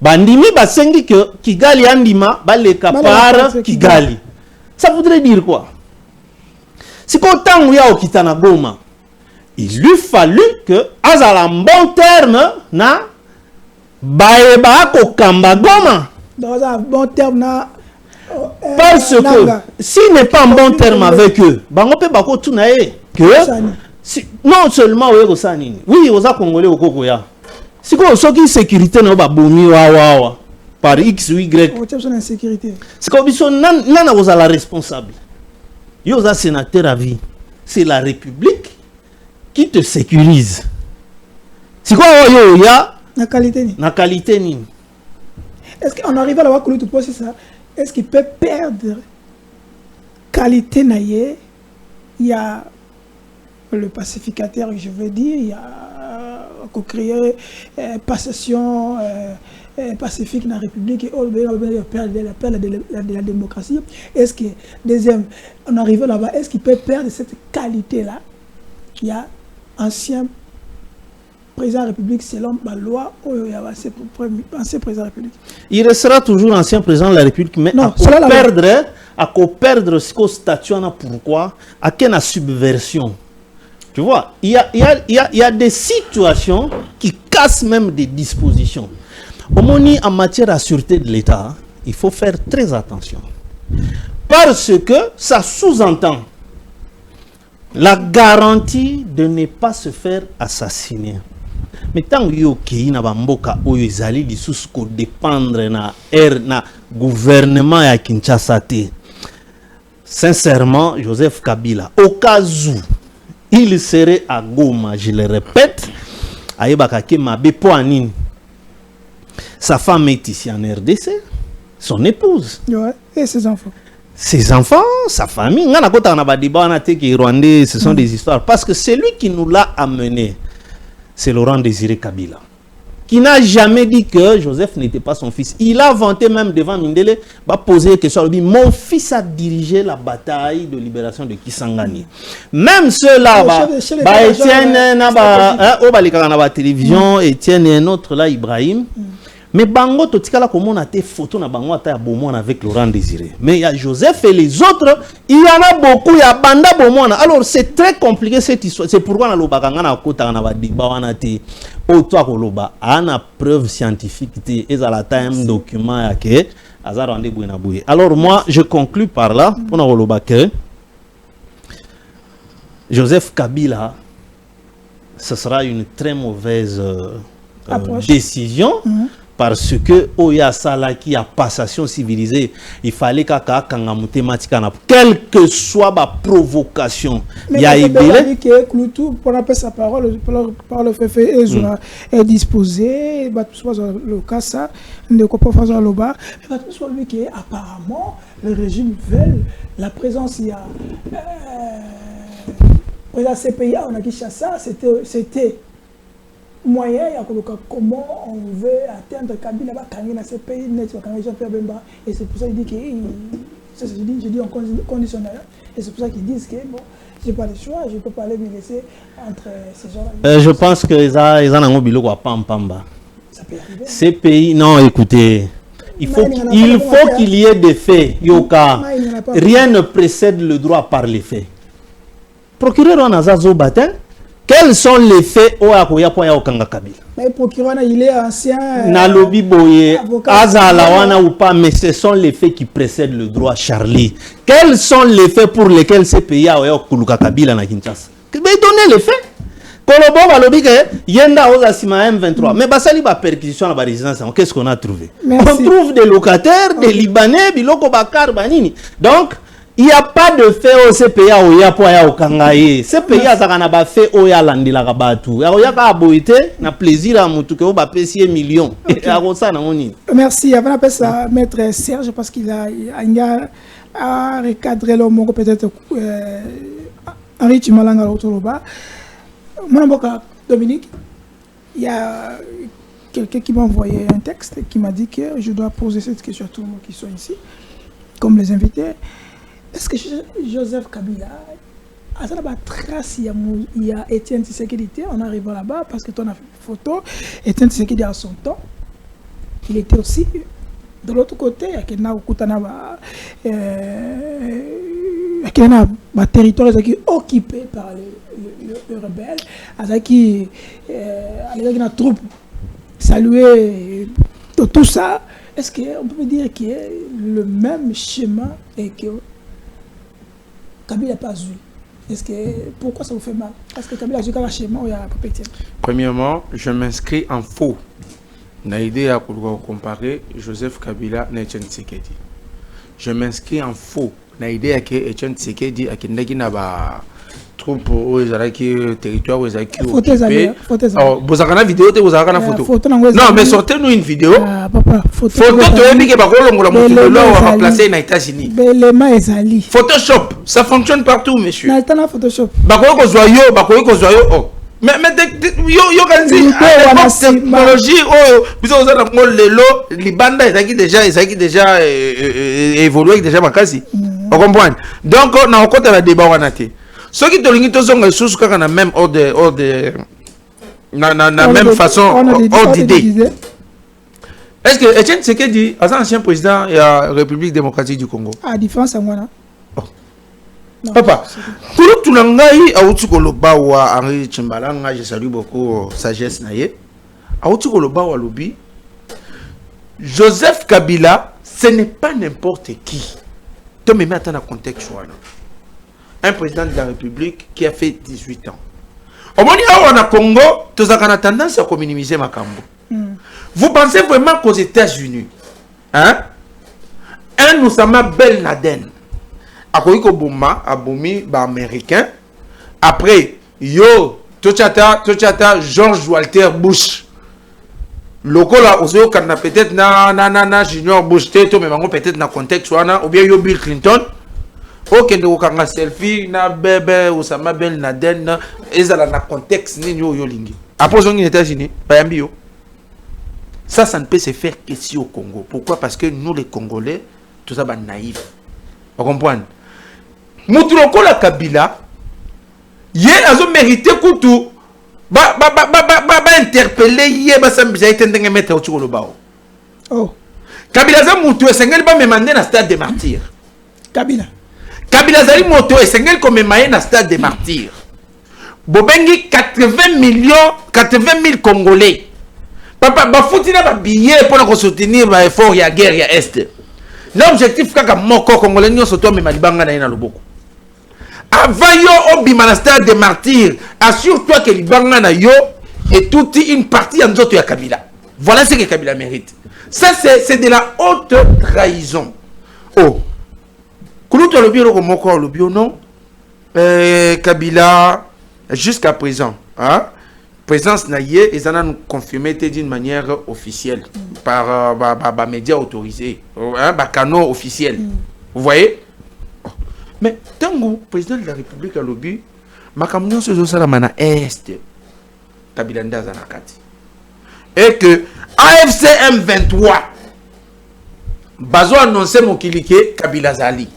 Bandimi basengi que Kigali andima baleka par Kigali. Ça voudrait dire quoi? C'est qu'au temps où il y a Okitana Goma, il lui fallu que azala bon terme na baeba ko kamba Goma. Dans un bon terme na parce que s'il n'est pas en bon terme avec eux, bango pe bako tunae que non seulement oui aux Congolais au Kokoya. Si quoi ce qui sécurité na ba bomi wa par X ou Y. C'est comme ils sont nana aux la responsable. Yo za sénateur à vie. C'est la République qui te sécurise. C'est quoi yo ya na qualité ni. Est-ce qu'on arrive à la voir que tu poses ça? Est-ce qu'il peut perdre qualité naïe? Il y a le pacificateur, je veux dire, il y a co-créer possession pacifique dans la République et de la démocratie. Est-ce que, deuxième, on arrive là-bas, est-ce qu'il peut perdre cette qualité-là? Il y a ancien président de la République selon la loi, ancien président de la République. Il restera toujours ancien président de la République, mais non, à perdre ce statut, pourquoi? À quelle subversion? Tu vois, il y a des situations qui cassent même des dispositions. En matière de sûreté de l'État, il faut faire très attention. Parce que ça sous-entend la garantie de ne pas se faire assassiner. Mais tant que yoki na bamboka oyo ezali lisusu ko dépendre na gouvernement ya Kinshasa te. Sincèrement, Joseph Kabila, au cas où il serait à Goma, je le répète, ayebaka ke mabe po anini. Sa femme est ici en RDC, son épouse. Ouais, et ses enfants. Ses enfants, sa famille. Ce sont des histoires. Parce que c'est lui qui nous l'a amené. C'est Laurent Désiré Kabila. Qui n'a jamais dit que Joseph n'était pas son fils. Il a vanté même devant Mindele, va poser une question. Mon fils a dirigé la bataille de libération de Kisangani. Même ceux-là, Etienne, la télévision, Etienne et un autre là, Ibrahim. Mais Bango, totikala comme on a des photos na Bango à Bomona avec Laurent Désiré. Mais il y a Joseph et les autres, il y en a beaucoup, il y a Banda Bomona. Alors c'est très compliqué cette histoire. C'est pourquoi on a l'obaganga na kota na badiba wana te. Otoa koloba, ana preuve scientifique te. Et à la time document ya ke azar ande buena bouye. Alors moi, je conclus par là pour na koloba que Joseph Kabila, ce sera une très mauvaise décision. Parce que Oya Salaki a passation civilisée, il fallait qu'à quelle que soit ma provocation. Mais il y a pour appeler sa parole, par le fait est disposé, le cas ça, ne comprend pas le bas, mais soit lui qui est apparemment le régime veut la présence il y a président CPIA on a dit ça c'était moyen ya koloka comment on veut atteindre Kabila ba kangi na ce pays net ba kangi Jean-Pierre Bemba et c'est pour ça qu'il dit que ça je dis en conditionnel et c'est pour ça qu'ils disent que bon j'ai pas le choix, je peux pas aller me laisser entre ces gens-là. Je pense que ils en ont bilo quoi pamba. Ça peut arriver. Ces pays non écoutez il faut qu'il y ait des faits yoka. Rien ne précède le droit par les faits. Procureur on a zazo batin. Quels sont les faits au Akoya Poya Okanga Kabila? Mais le procureur, il est ancien. Nalobi Boye, Azalawana ou pas, mais ce sont les faits qui précèdent le droit, Charlie. Quels sont les faits pour lesquels ces pays à Kuluka Kabila na Kinshasa? Mais donnez les faits. Kolobo Balobi que Yenda Ozasima M23. Mais Basali ba perquisition à la résidence, qu'est-ce qu'on a trouvé? Merci. On trouve des locataires, des Libanais, Biloko Bakar Banini. Donc, il n'y a pas de fait au CPA au Yapoya au Kangaye. CPA ça n'a pas fait au Yalandi la Rabatu. Il y a pas aboité, na plaisir à mon tout que vous avez 6 millions. Merci. Avant d'appeler ça maître Serge parce qu'il a recadré l'homme peut-être Henri Chimalanga Autoroba. Mon nom Dominique, il y a quelqu'un qui m'a envoyé un texte qui m'a dit que je dois poser cette question à tout le monde qui sont ici, comme les invités. Est-ce que Joseph Kabila a ça la trace il y a Étienne Tshisekedi, on arrive là-bas parce que tu as une photo Étienne Tshisekedi à son temps il était aussi de l'autre côté il y a un territoire qui est occupé par les rebelles qui a une troupe saluer tout ça. Est-ce qu'on peut dire qu'il y a le même schéma et que Kabila n'a pas eu? Est-ce que pourquoi ça vous fait mal? Est-ce que Kabila a eu un schéma ou il y a pas pété? Premièrement, je m'inscris en faux. N'a idée à comparer Joseph Kabila et Etienne Tshisekedi. Je m'inscris en faux. N'a idée à que Etienne Tshisekedi a qu'il n'a pas troupe aux territoire où ils ont occupé. Vous avez une vidéo, vous avez une photo. Non, mais sortez-nous une vidéo. Photo, tu as dit que on va placer aux États-Unis. Photoshop, ça fonctionne partout, monsieur. Photoshop. Mais yo technologie les bandes déjà évolué déjà makasi. On comprend. Donc on a encore un débat on a été. Ceux qui te l'ont sous quand on a même même façon ordre d'idée. Est-ce que Etienne Tshisekedi, ancien président de la République démocratique du Congo? Ah, différence à moi là. Papa, tout le monde a outu koloba wa Henri Chimbalanga, je salue beaucoup sagesse naie. A outu koloba wa lobi. Joseph Kabila, ce n'est pas n'importe qui. Tu me mets dans le contexte. Un président de la République qui a fait 18 ans. Au moment où on a Congo, tous a tendance à minimiser ma cambo. Vous pensez vraiment qu'aux États-Unis, hein, un Oussama Ben Laden, Akoiko Bouma, Aboumi, américain, après, yo, Tochata, George Walter Bush, lokola ozo kana peut-être na Junior Bush teto mais mango peut-être na contexte wana ou bien yo Bill Clinton okende kokanga selfie na bebe Osama Ben Laden na ezala na contexte ni yo lingi après on est aux États-Unis bayambi yo ça ne peut se faire qu'ici au Congo. Pourquoi? Parce que nous les Congolais tout ça ba naïf. Vous comprenez? Mutuloko la Kabila yé azo mérité kutu ba interpeller yé ba sambisa itendenge mettre au le bao. Oh. Kabila za mutu esengeli ba memande na stade des martyrs. Kabila zali moto esengeli ko memaye na stade des martyrs. Bobengi 80 000 Congolais. Papa ba fouti na ba billet pour na soutenir ba effort ya guerre ya est. L'objectif kaka moko Congolais nyoso to mema libanga na ina loboko. Avant yo obima na stade des martyrs, assure-toi que libanga na yo est toute une partie en zoto ya Kabila. Voilà ce que Kabila mérite. Ça c'est de la haute trahison. Oh. Kuluto le bio moko le bio non. Kabila jusqu'à présent, hein? Présence naïe, ils en ont confirmé d'une manière officielle par médias autorisés, par canaux officiels. Vous voyez? Mais tant que le président de la République a lobby, ma camion se joue à la est. Kabila Ndaza Nakati. Et que AFCM 23 Bazo annoncé Mokilike Kabila Zali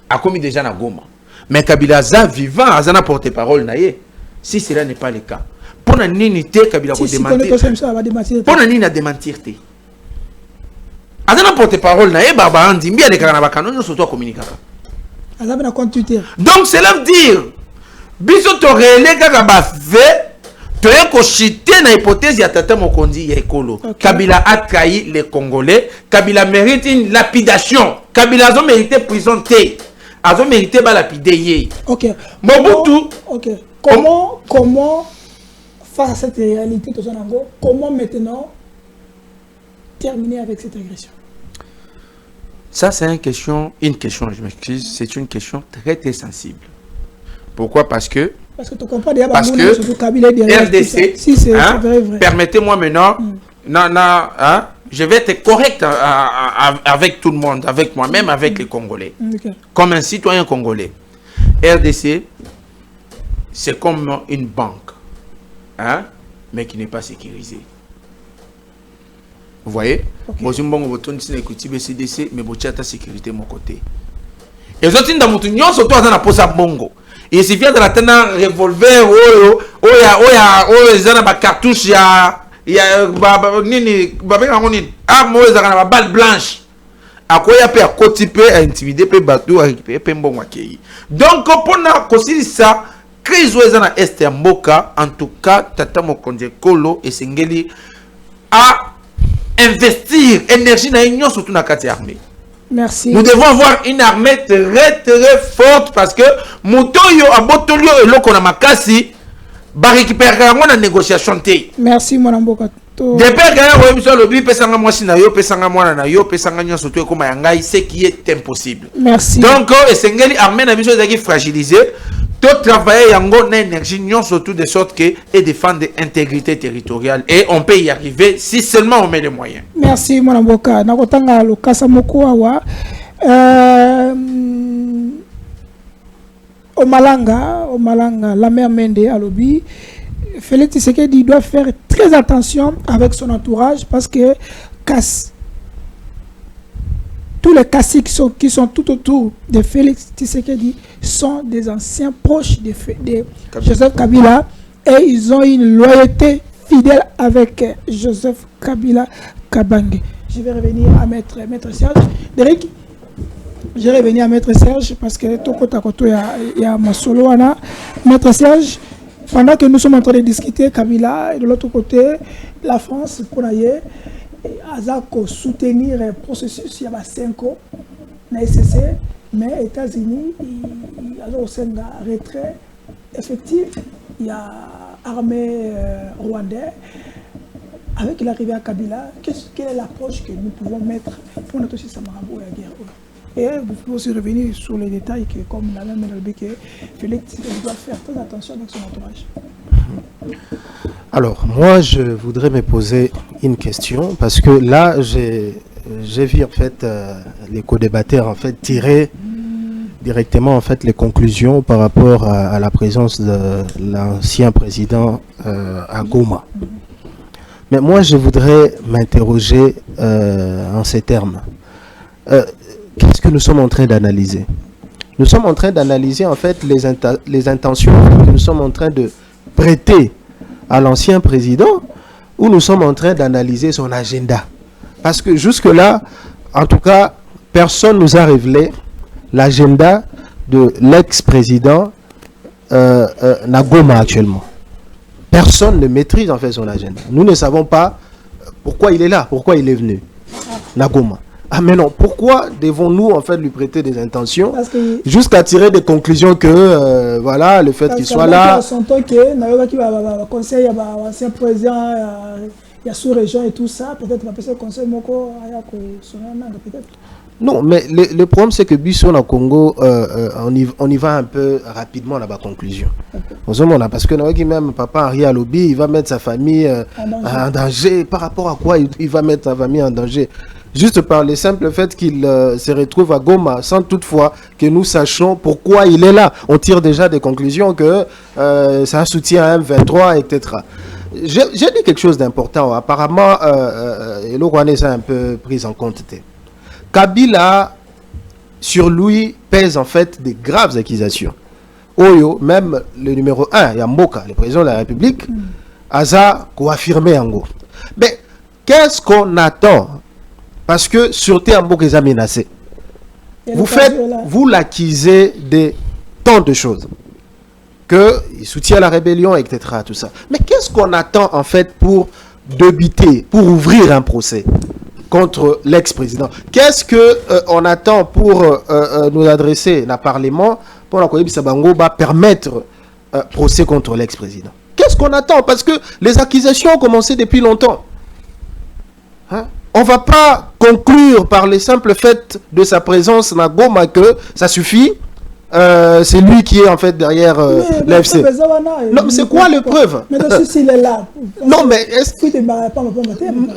a commis déjà na Goma. Mais Kabila Za vivant, Azana porte-parole naie. Si cela n'est pas le cas, pour la nité Kabila ko démentir. Pour la nini a démentir te. Azana porte-parole naie baba andi mbia de kana bakano no surtout communiquer. Azana compte Twitter. Donc cela veut dire biso to relé kaka ba fait to eko chiter na hypothèse ya tata Mokondi ya ekolo. Kabila a trahi les Congolais, Kabila mérite une lapidation. Kabila a mérité prison te. A mérité ba lapider. OK. Mobutu. OK. Comment face à cette réalité de Zonango, comment maintenant terminer avec cette régression? Ça, c'est une question, je m'excuse, c'est une question très très sensible. Pourquoi? Parce que tu comprends déjà, RDC, si c'est vrai. Permettez-moi maintenant, je vais être correct avec tout le monde, avec moi-même, avec les Congolais, comme un citoyen congolais. RDC, c'est comme une banque, mais qui n'est pas sécurisée. Vous voyez? Mais sécurité mon côté. Et les autres dans mon union surtout dans la pose à bongo. Il suffit de la tenir revolver ils ont des cartouches balle blanche. À quoi il y a à côté à intimider pe bateau à récupérer pe mbongo akei. Donc pour na considérer ça crise aux na est mboka en tout cas tata Mokonzi Kolo et Sengeli à investir énergie dans l'union surtout dans la carte armée. Merci. Nous devons avoir une armée très très forte parce que Moutoyo a botolio et l'eau qu'on a makasi va récupérer la négociation. Merci mon amboka. Ce qui est impossible. Merci. Donc Sengeli armée na biso est fragilisée. Tout travailler yango na énergie surtout de sorte que et défendre l'intégrité territoriale et on peut y arriver si seulement on met les moyens. Merci mon amboka. Nakotanga lokasa moko awa au Malanga la mère Mende alobi Félix Tshisekedi doit faire très attention avec son entourage parce que tous les caciques qui sont tout autour de Félix Tshisekedi sont des anciens proches de Joseph Kabila et ils ont une loyauté fidèle avec Joseph Kabila Kabange. Je vais revenir à Maître Serge. Derek, je vais revenir à Maître Serge parce que tout côté à côté il y a Masolo Ana. Maître Serge, pendant que nous sommes en train de discuter Kabila et de l'autre côté la France pour aller Azako soutenir le processus il y a 5 ans na SCC mais les États-Unis ils ont aussi un retrait effectif. Il y a armée rwandaise avec l'arrivée à Kabila. Quelle est l'approche que nous pouvons mettre pour notre système Marabout et la guerre? Et vous pouvez aussi revenir sur les détails que comme la même que Félix doit faire très attention avec son entourage. Alors, moi, je voudrais me poser une question parce que là, j'ai vu en fait les co-débatteurs en fait tirer directement en fait les conclusions par rapport à la présence de l'ancien président à Goma. Mais moi, je voudrais m'interroger en ces termes. Qu'est-ce que nous sommes en train d'analyser? Nous sommes en train d'analyser en fait les intentions que nous sommes en train de prêter à l'ancien président ou nous sommes en train d'analyser son agenda? Parce que jusque-là, en tout cas, personne ne nous a révélé l'agenda de l'ex-président Nagoma actuellement. Personne ne maîtrise en fait son agenda. Nous ne savons pas pourquoi il est là, pourquoi il est venu, Nagoma. Ah mais non, pourquoi devons-nous en fait lui prêter des intentions jusqu'à tirer des conclusions que voilà, le fait qu'il soit là... conseil ancien président, il y a sous-région et tout ça, peut-être va passer le conseil moko peut-être. Non, mais le problème c'est que Bissot au Congo, on y va un peu rapidement là-bas, conclusion. Okay. Parce que même papa Henri Alobi, il va mettre sa famille en danger. Par rapport à quoi il va mettre sa famille en danger? Juste par le simple fait qu'il se retrouve à Goma, sans toutefois que nous sachions pourquoi il est là. On tire déjà des conclusions que c'est un soutien à M23, etc. j'ai dit quelque chose d'important. Apparemment, le Rwandais a un peu pris en compte. Kabila, sur lui, pèse en fait des graves accusations. Oyo, même le numéro 1, Yamboka, le président de la République, Aza, affirmé en gros. Mais qu'est-ce qu'on attend? Parce que sûreté Yamboka est menacée. Vous l'accusez de tant de choses. Qu'il soutient la rébellion, etc. Tout ça. Mais qu'est-ce qu'on attend en fait pour débiter, pour ouvrir un procès contre l'ex-président? Qu'est-ce qu'on attend pour nous adresser au Parlement pour la Koyebi Sabango permettre procès contre l'ex-président? Qu'est-ce qu'on attend? Parce que les accusations ont commencé depuis longtemps. Hein? On ne va pas conclure par le simple fait de sa présence dans Goma que ça suffit. C'est lui qui est en fait derrière l'AFC. Non, mais c'est quoi le preuve? Mais s'il est là. Non, mais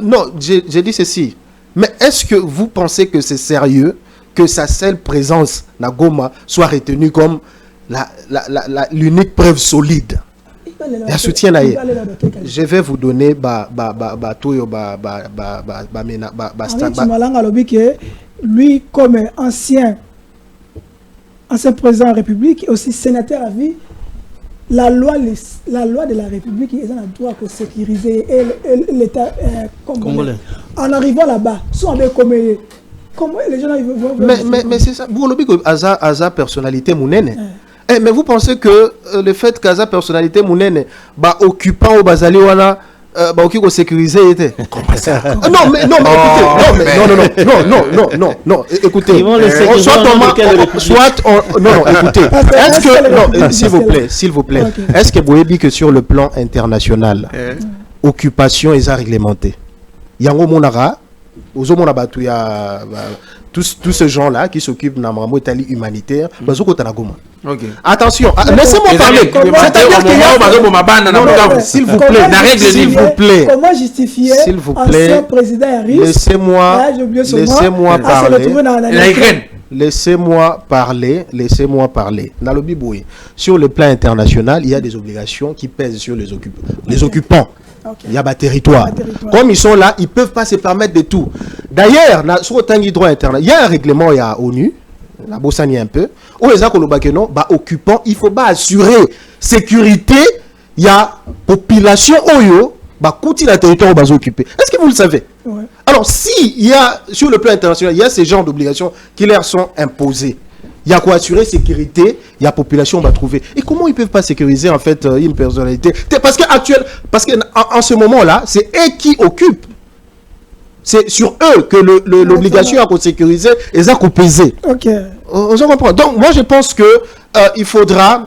non, j'ai dit ceci. Mais est-ce que vous pensez que c'est sérieux que sa seule présence dans Goma soit retenue comme l'unique preuve solide? Il soutien là. Je vais vous donner lui comme ancien président de la République et aussi sénateur à vie, la loi de la République est un droit pour sécuriser l'État congolais. En arrivant là-bas, sont avec comment les gens vont. Mais c'est ça. Vous avez dit que Aza personnalité mounene. Mais vous pensez que le fait qu'Aza personnalité mounene occupant au Bazali wana occupant sécuriser était. Non mais écoutez. Écoutez. Est-ce que non, s'il vous plaît. Est-ce que vous avez dit que sur le plan international, occupation est réglementée? Yango monara, aux hommes tous ces gens-là qui s'occupent de la humanitaire, attention, laissez-moi parler. S'il vous plaît, comment justifier ancien président Harris? Laissez-moi parler. Sur le plan international, il y a des obligations qui pèsent sur les occupants. Il y a des territoires. Comme ils sont là, ils ne peuvent pas se permettre de tout. D'ailleurs, sur le droit international, il y a un règlement, il y a ONU, la Bossani un peu, où les occupants, il faut assurer sécurité, il y a population, la territoire où occupé. Est-ce que vous le savez? Ouais. Alors, si il y a, sur le plan international, il y a ces genres d'obligations qui leur sont imposées, il y a quoi assurer sécurité, il y a population, on va trouver. Et comment ils ne peuvent pas sécuriser en fait une personnalité? Parce qu'en ce moment-là, c'est eux qui occupent. C'est sur eux que l'obligation à sécuriser et à peser. Ok. On comprend. Donc, moi, je pense que il faudra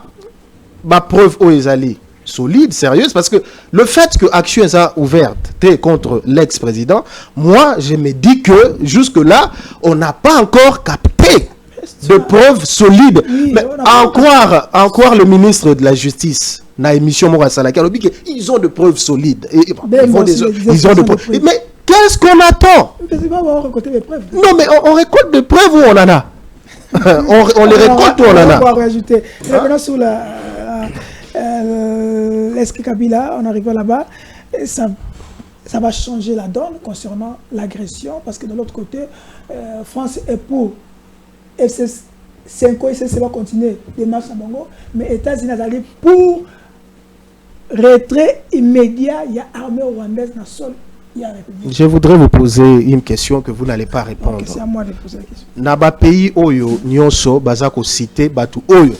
ma preuve aux Ezali solide, sérieuse, parce que le fait que Action est ouverte contre l'ex-président, moi, je me dis que jusque-là, on n'a pas encore capté de preuves solides. Oui, mais en croire le ministre de la Justice, na émission Morassala, ils ont de preuves solides. Ils ont de preuves. Mais qu'est-ce qu'on attend? Non, mais on récolte des preuves où on en a. on les récolte où on en a. On va rajouter. Revenons sur l'Est Kabila, on arrive là-bas. Ça va changer la donne concernant l'agression, parce que de l'autre côté, France est pour. FC5 et va continuer les marches à Bongo, mais États-Unis allaient pour retrait immédiat. Il y a armée rwandaise dans le sol. Je voudrais vous poser une question que vous n'allez pas répondre. Okay, c'est à moi de poser la question. Naba pays Oyo, Nyonso, Bazako cité, Batu Oyo,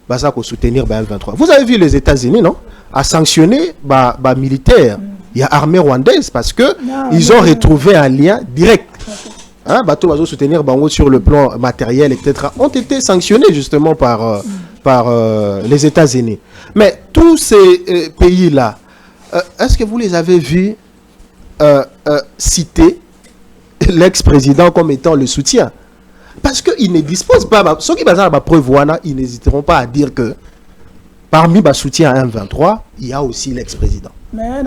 Bazako soutenir M23. Vous avez vu les États-Unis, non? À sanctionner militaires. Il y a armée rwandaise parce que ils ont retrouvé un lien direct. Hein, bateau soutenir Bango sur le plan matériel, etc., ont été sanctionnés justement par les États-Unis. Mais tous ces pays-là, est-ce que vous les avez vus citer l'ex-président comme étant le soutien? Parce qu'ils ne disposent pas, ceux qui basent la preuve, ils n'hésiteront pas à dire que parmi les soutiens à M23, il y a aussi l'ex-président. Mais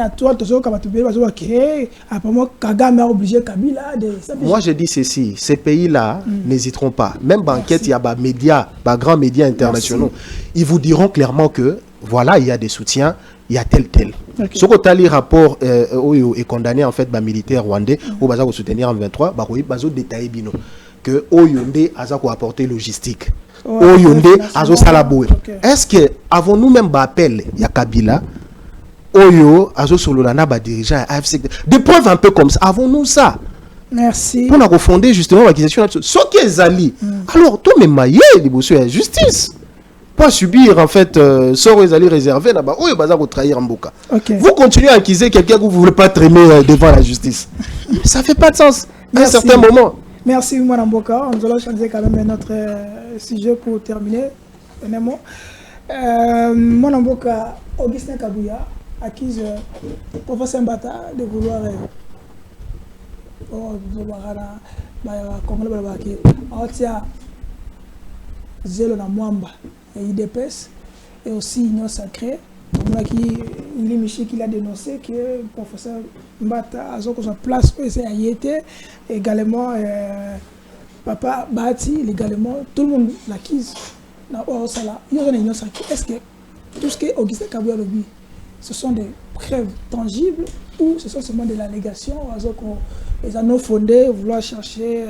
moi je dis ceci, ces pays-là n'hésiteront pas. Même banquette, il y a des médias, des grands médias internationaux. Ils vous diront clairement que voilà, il y a des soutiens, il y a tel. Ce que tu as le rapport est condamné en fait par militaire rwandais au bazar pour soutenir en 23, bah oui, bazo détaillé bino que Oyonde a apporté logistique. Oyonde a salaboué. Est-ce que avant nous même appel ya Kabila Oyo a sololana ba dirigeant AFC des preuves un peu comme ça. Avons-nous ça? Merci. On a refondé justement l'acquisition là-dessus. Ce qui est Ali. Alors toi même maillé les bossu la justice. Pas subir en fait sort les alliés réservés là-bas. Oyo bazar pour trahir Mboka. Vous continuez à acquiser quelqu'un que vous voulez pas traîner devant la justice. Ça fait pas de sens. À un certain moment. Merci Mwana Mboka. On doit changer quand même notre sujet pour terminer. Honnêtement. Mwana Mboka, Augustin Kabouya accuse professeur Mbata de vouloir zélo na mwamba et IDPS et aussi Union Sacrée. Il Michi qui l'a dénoncé que le professeur Mbata a son place où il était également Papa Bati également tout le monde l'acquise na Osala. Il y a une Union Sacrée. Est-ce que tout ce que Augustin Kabouya Lobi ce sont des preuves tangibles ou ce sont seulement des allégations les anneaux fondés vouloir chercher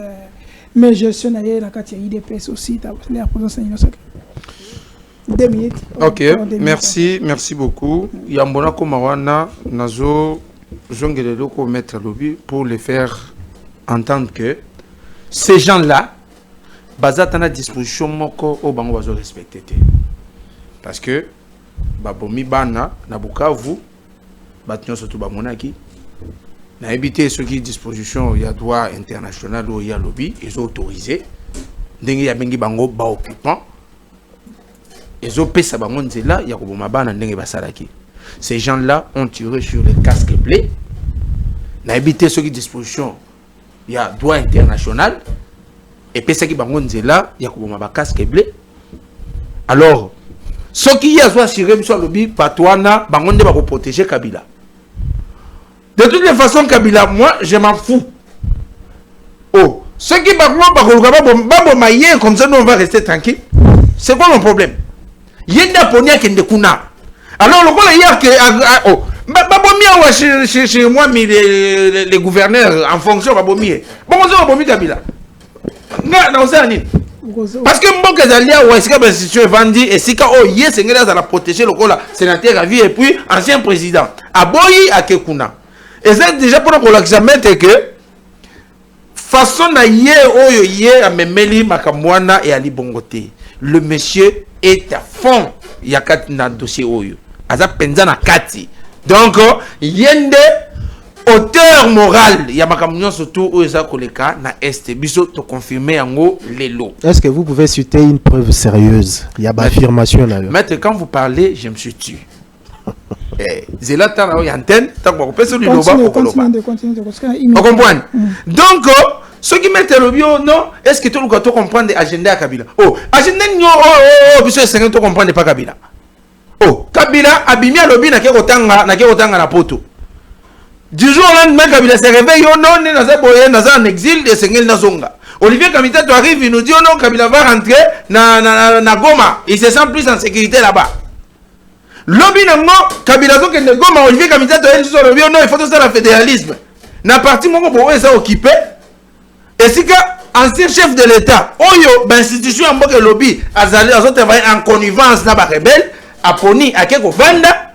mais je suis allé la carte IDPS aussi la présence de l'Union Sacrée. 2 minutes. Ok, merci beaucoup. Yambona Komawana Nazo Jongelelo ko mettre lobby pour les faire entendre que ces gens-là bazatana disposition moko au bango bazo respecter parce que babomi bana na Bukavu batnyo surtout bamonaki na éviter ce qui disposition il y a droit international ou il y a lobby ils ont autorisé ndenge ya bengi bango ba occupant ils ont payé ça bango nzela ya koboma bana ndenge basalaki. Ces gens-là ont tiré sur les casques bleus na éviter ce qui disposition il y a droit international et payé ça qui bango nzela ya koboma ba casque bleu. Alors ce qui y a soit assuré sur le lobby patouana bangonde va protéger Kabila. De toutes les façons Kabila moi je m'en fous. Oh, ce qui va mailler comme ça nous on va rester tranquille. C'est quoi le problème? Yenda ponia kende kuna. Alors le quoi hier que oh babomia chez moi les gouverneurs en fonction babomia. Bon on va bomber Kabila. Nga na osani. Parce que Mboka Zalia ou est-ce que l'institution est vendue et si quand yes c'est à la protéger le cola sénateur à vie et puis ancien président Aboyi à Kekuna et c'est déjà pour qu'on l'examine que façon na yé oyo yé à memeli makamwana et ali bongote le monsieur est à fond il y a quatre na dossier oyo aza penza na kati donc yende auteur moral il y a makamnyo surtout aux koleka na est biso to confirmer yango lelo. Est-ce que vous pouvez citer une preuve sérieuse? Il y a affirmation là. Maître quand vous parlez je me suis tué. Zela ta na antenne ta ko pesa du loba ko loba. On comprend. Donc ce qui met le bio non est-ce que tout le monde comprendre agenda Kabila? Oh agenda nyo oh biso c'est to comprendre pas Kabila. Oh Kabila abimia lobi na ke kotanga na poto. Du jour au lendemain, Kabila se réveille, oh non, Naza en exil, et Sengel Nazonga. Olivier Kamita arrive, il nous dit, oh non, Kabila va rentrer na Goma. Il se sent plus en sécurité là-bas. Lobby nango, Kabila zo kende Goma, Olivier Kamita arrive, oh non, il faut tout ça le fédéralisme. Na parti mon pour ça occupé. Et si que ancien chef de l'État, oyo, institution en bas lobby, azali, azo travailler en connivence na ba rebelle, aponi, akeko vanda.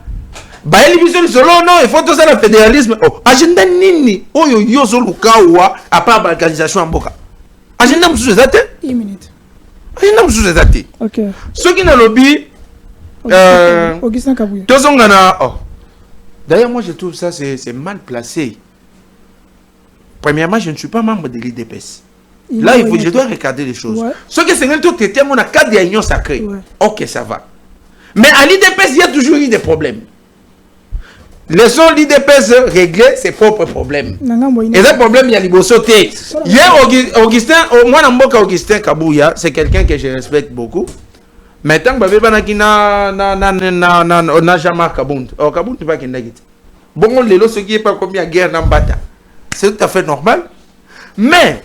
Baeli biso solo non il faut tout ça le fédéralisme oh agenda nini oyo yozo lukawa à part l'organisation en boka agenda mususu ezate 1 minute agenda mususu ezate OK ce qui na lobby Augustin Kabouya tozongana oh d'ailleurs moi je trouve ça c'est mal placé. Premièrement je ne suis pas membre de l'IDPS là je dois regarder les choses ce que c'est tout traité mon cadre de l'union sacrée OK ça va mais à l'IDPS il y a toujours eu des problèmes. Laissons l'IDPS régler ses propres problèmes. Et ce problème, il y a l'Ibosoté. Hier, Augustin, moi, Augustin Kabouya, c'est quelqu'un que je respecte beaucoup. Maintenant, na jamais Kabound. Oh, Kabound, tu vas qu'il n'agite. Bon, ce qui est pas comme il y a guerre dans Bata. C'est tout à fait normal. Mais,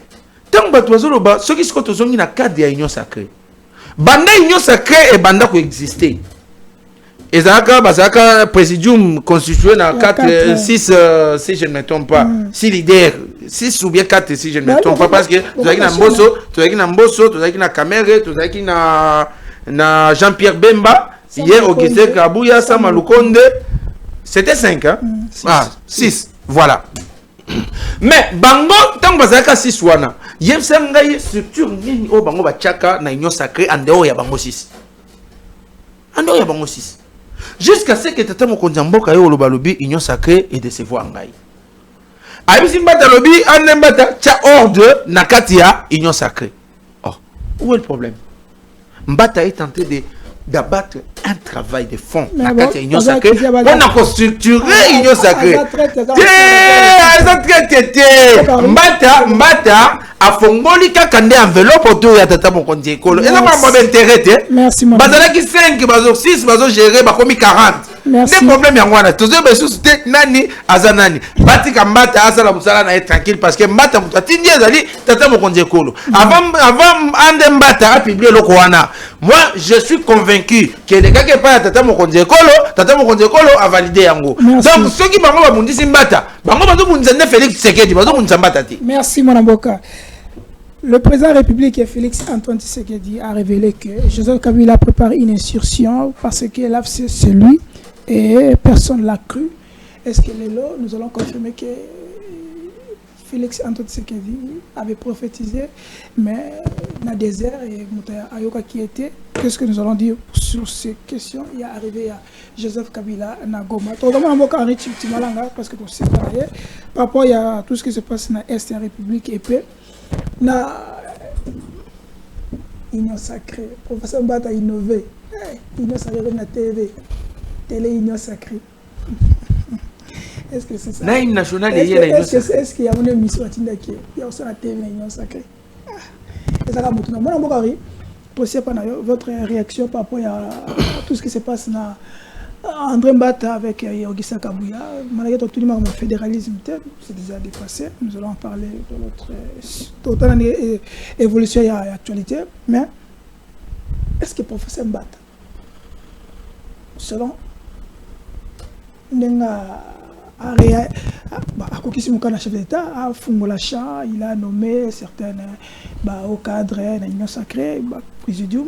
tant que ce qui se passe dans le cadre de l'union sacrée. Banda union sacrée et banda qui existait. Ezaka basaka présidium constitué dans 4 6 si je ne me trompe pas. Si leader 6 ou bien 4 si je ne me trompe pas parce que tu as Mbosso, tu as na Kamere, tu as na Jean-Pierre Bemba, hier Augustin Kabouya, Sama Lukonde. C'était 5 hein. 6. Voilà. Mais bango tant basaka 6 wana. Yemsanga structure nini o bango ba chaka na union sacrée en dehors ya bango 6. En dehors ya bango 6. Jusqu'à ce que tata mokonzi mboka yo lobalobi union sacrée et décevoir ngai. Abisi mbata lobi anembata cha ordre na kati ya union sacrée. Oh, où est le problème? Mbata est tenté d'abattre un travail de fond na kati ya union sacrée. On a structuré union sacrée. Mbata a fongoli kakande enveloppe autour ya tata mokonzi ekolo. Eza pas mon intérêt te. Merci mon. Bazalaki 5 bazo 6 bazo gérer bakomi 40. Des problèmes yangwana. Tozo beso c'était nani azanani. Batika mbata asala musala na tranquille parce que mbata mutu atindi ezali tata mokonzi ekolo. Avant ande mbata a publié loko wana. Moi je suis convaincu que les gars qui pas tata mokonzi ekolo a validé yango. Donc ceux qui bango ba mundisi mbata, bango bazo mundisa Félix Tshisekedi bazo mundisa mbata ti. Merci mon Mboka. Le président de la République, Félix Antoine Tshisekedi, a révélé que Joseph Kabila prépare une insurrection parce que l'AFC c'est lui et personne ne l'a cru. Est-ce que nous allons confirmer que Félix Antoine Tshisekedi avait prophétisé, mais dans le désert et Moutaya Ayoka qui était. Qu'est-ce que nous allons dire sur ces questions? Il est arrivé à Joseph Kabila Nagoma. Tout le monde a parce que tu sais pas par rapport à tout ce qui se passe dans l'Est de la République et puis na union sacrée. Professeur Mbata a innové. Union sacrée na télé union sacrée. Est-ce que c'est ça? Na national est-ce qu'il y a une émission à Tindaki? Il y a aussi la télé union sacrée. Et ça va beaucoup. Moi Mbokari, possible pas votre réaction par rapport à tout ce qui se passe dans André Mbata avec Augustin Kabouya, malgré tout le monde fédéralisme, c'est déjà dépassé. Nous allons en parler de notre évolution et actualité. Mais est-ce que le professeur Mbata, selon chef d'État, il a nommé certains hauts cadres de l'Union sacrée, présidium.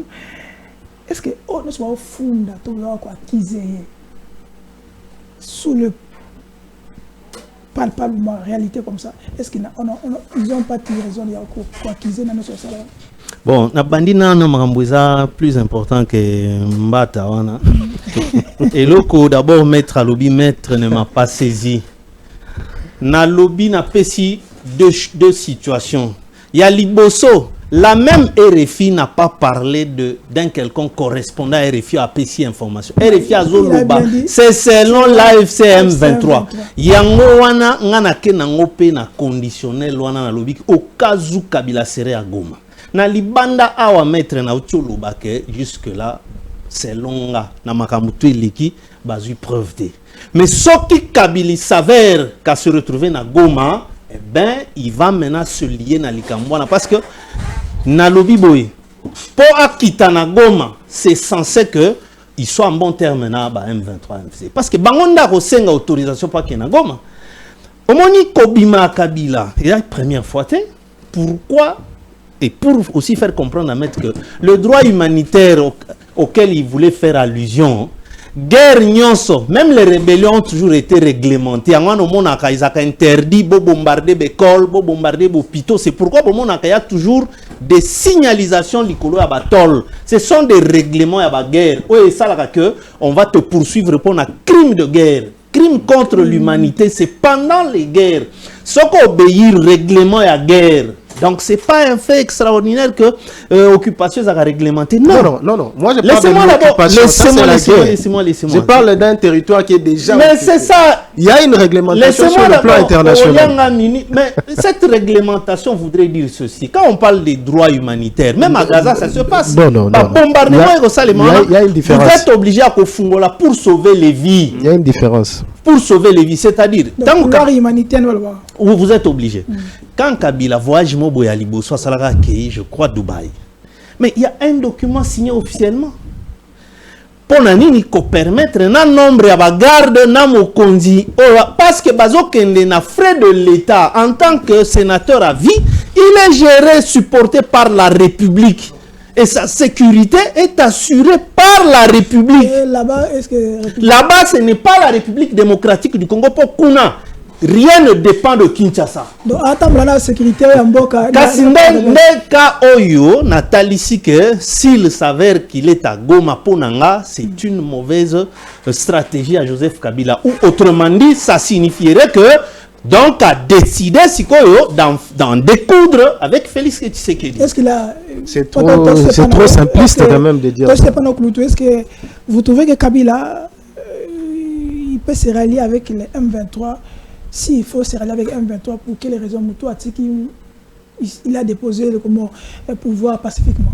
Est-ce que nous sommes fondés sous le palpablement réalité comme ça? Est-ce qu'ils n'ont pas de raison de acquiser dans notre salaire? Bon, na bandina na makambuza plus important que Mbata wana. Et loko d'abord maître à lobby maître ne m'a pas saisi. Na lobby na pesi deux situations. Il y a Liboso. La même RFI n'a pas parlé d'un quelconque correspondant à RFI à PCI Information. RFI a Zoloba. C'est selon l'AFCM 23. Yango wana ngana ke nango pe na conditionnel wana na lobi au cas où Kabila serait à Goma. Na libanda awa maître na Otcholoba ke jusque là selon na makamutu liki bazu preuve de. Mais ce qui Kabila s'avère qu'à se retrouver na Goma, eh ben il va maintenant se lier na Likambwana parce que na lobi boy pour akita na Goma c'est censé que il soit en bon terme na ba M23 MC parce que bangonda ko senga autorisation pas que na Goma omoni kobima Kabila et la première fois pourquoi et pour aussi faire comprendre à maître que le droit humanitaire auquel il voulait faire allusion guerre nyonso, même les rébellions ont toujours été réglementées. Ils ont interdit de bombarder des écoles, de bombarder des hôpitaux. C'est pourquoi il y a toujours des signalisations likolo à batol. Ce sont des règlements à la guerre. Oui, ça que on va te poursuivre pour un crime de guerre. Crime contre l'humanité, c'est pendant les guerres. Ce qu'on obéit règlement à la guerre. Donc c'est pas un fait extraordinaire que occupation a réglementé. Non. Moi je parle de l'occupation. Laissez-moi. Je parle d'un territoire qui est déjà. Mais c'est ça. Il y a une réglementation sur le plan international. Mais cette réglementation voudrait dire ceci. Quand on parle des droits humanitaires, même à Gaza, ça se passe. Non. Bombardement il y a une différence. Vous êtes obligé à Kofungola pour sauver les vies. Il y a une différence. Pour sauver les vies, c'est-à-dire. Vous êtes obligé. Quand Kabila voyage à Liboso, je crois Dubaï. Mais il y a un document signé officiellement. pour nani ko permettre na nombre ya bagarde na mokonzi parce que bazokende na frais de l'État en tant que sénateur à vie, il est géré, supporté par la République. Et sa sécurité est assurée par la République. Et là-bas, est-ce que... Là-bas, ce n'est pas la République démocratique du Congo pour Kuna. Rien ne dépend de Kinshasa. Donc, attends, la sécurité en Boka. Neka Oyo, Nathalie Sike, s'il s'avère qu'il est à Goma Ponanga, c'est une mauvaise stratégie à Joseph Kabila. Ou autrement dit, ça signifierait que donc a décidé d'en découdre avec Félix Tshisekedi. Est-ce qu'il a... C'est trop simpliste quand même de dire ça. Est-ce que vous trouvez que Kabila il peut se rallier avec les M23? S'il faut se rallier avec M23, pour quelles raisons il a déposé le pouvoir pacifiquement?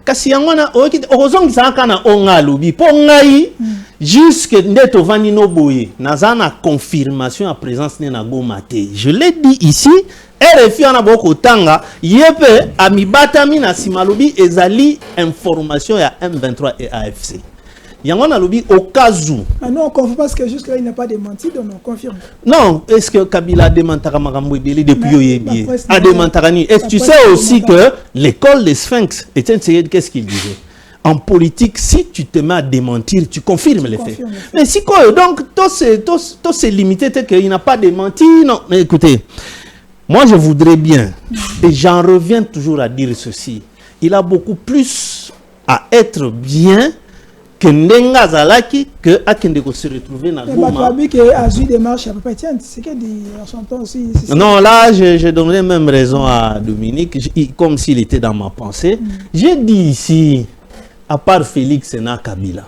Kasi yangona ozongisa kana onga lubi po ngai jusque ndeto vani no boye nazana confirmation à présence na Goma te. Je l'ai dit ici, RFI ana boko tanga yepe amibatami na simalubi ezali information ya M23 et AFC. Yangona lubi au cas où. Non, on confirme parce que jusque là il n'a pas démenti, donc on confirme. Non, est-ce que Kabila démentara makambo ebele depuis oyebie? A démentarani. Est-ce que tu sais aussi que l'école des Sphinx, Étienne Tshisekedi, qu'est-ce qu'il disait? En politique, si tu te mets à démentir, tu confirmes les faits. Mais si quoi, donc, tout c'est limité, qu'il n'a pas démenti. Non, mais écoutez, moi je voudrais bien, et j'en reviens toujours à dire ceci, il a beaucoup plus à être bien que Ndenga Zalaki que Akendeko se retrouver dans Goma. Mais que Azui démarche à peu près, tiens, c'est qu'il dit en son temps aussi. Non, là, je donnerais même raison à Dominique, comme s'il était dans ma pensée. J'ai dit ici, à part Félix et Kabila,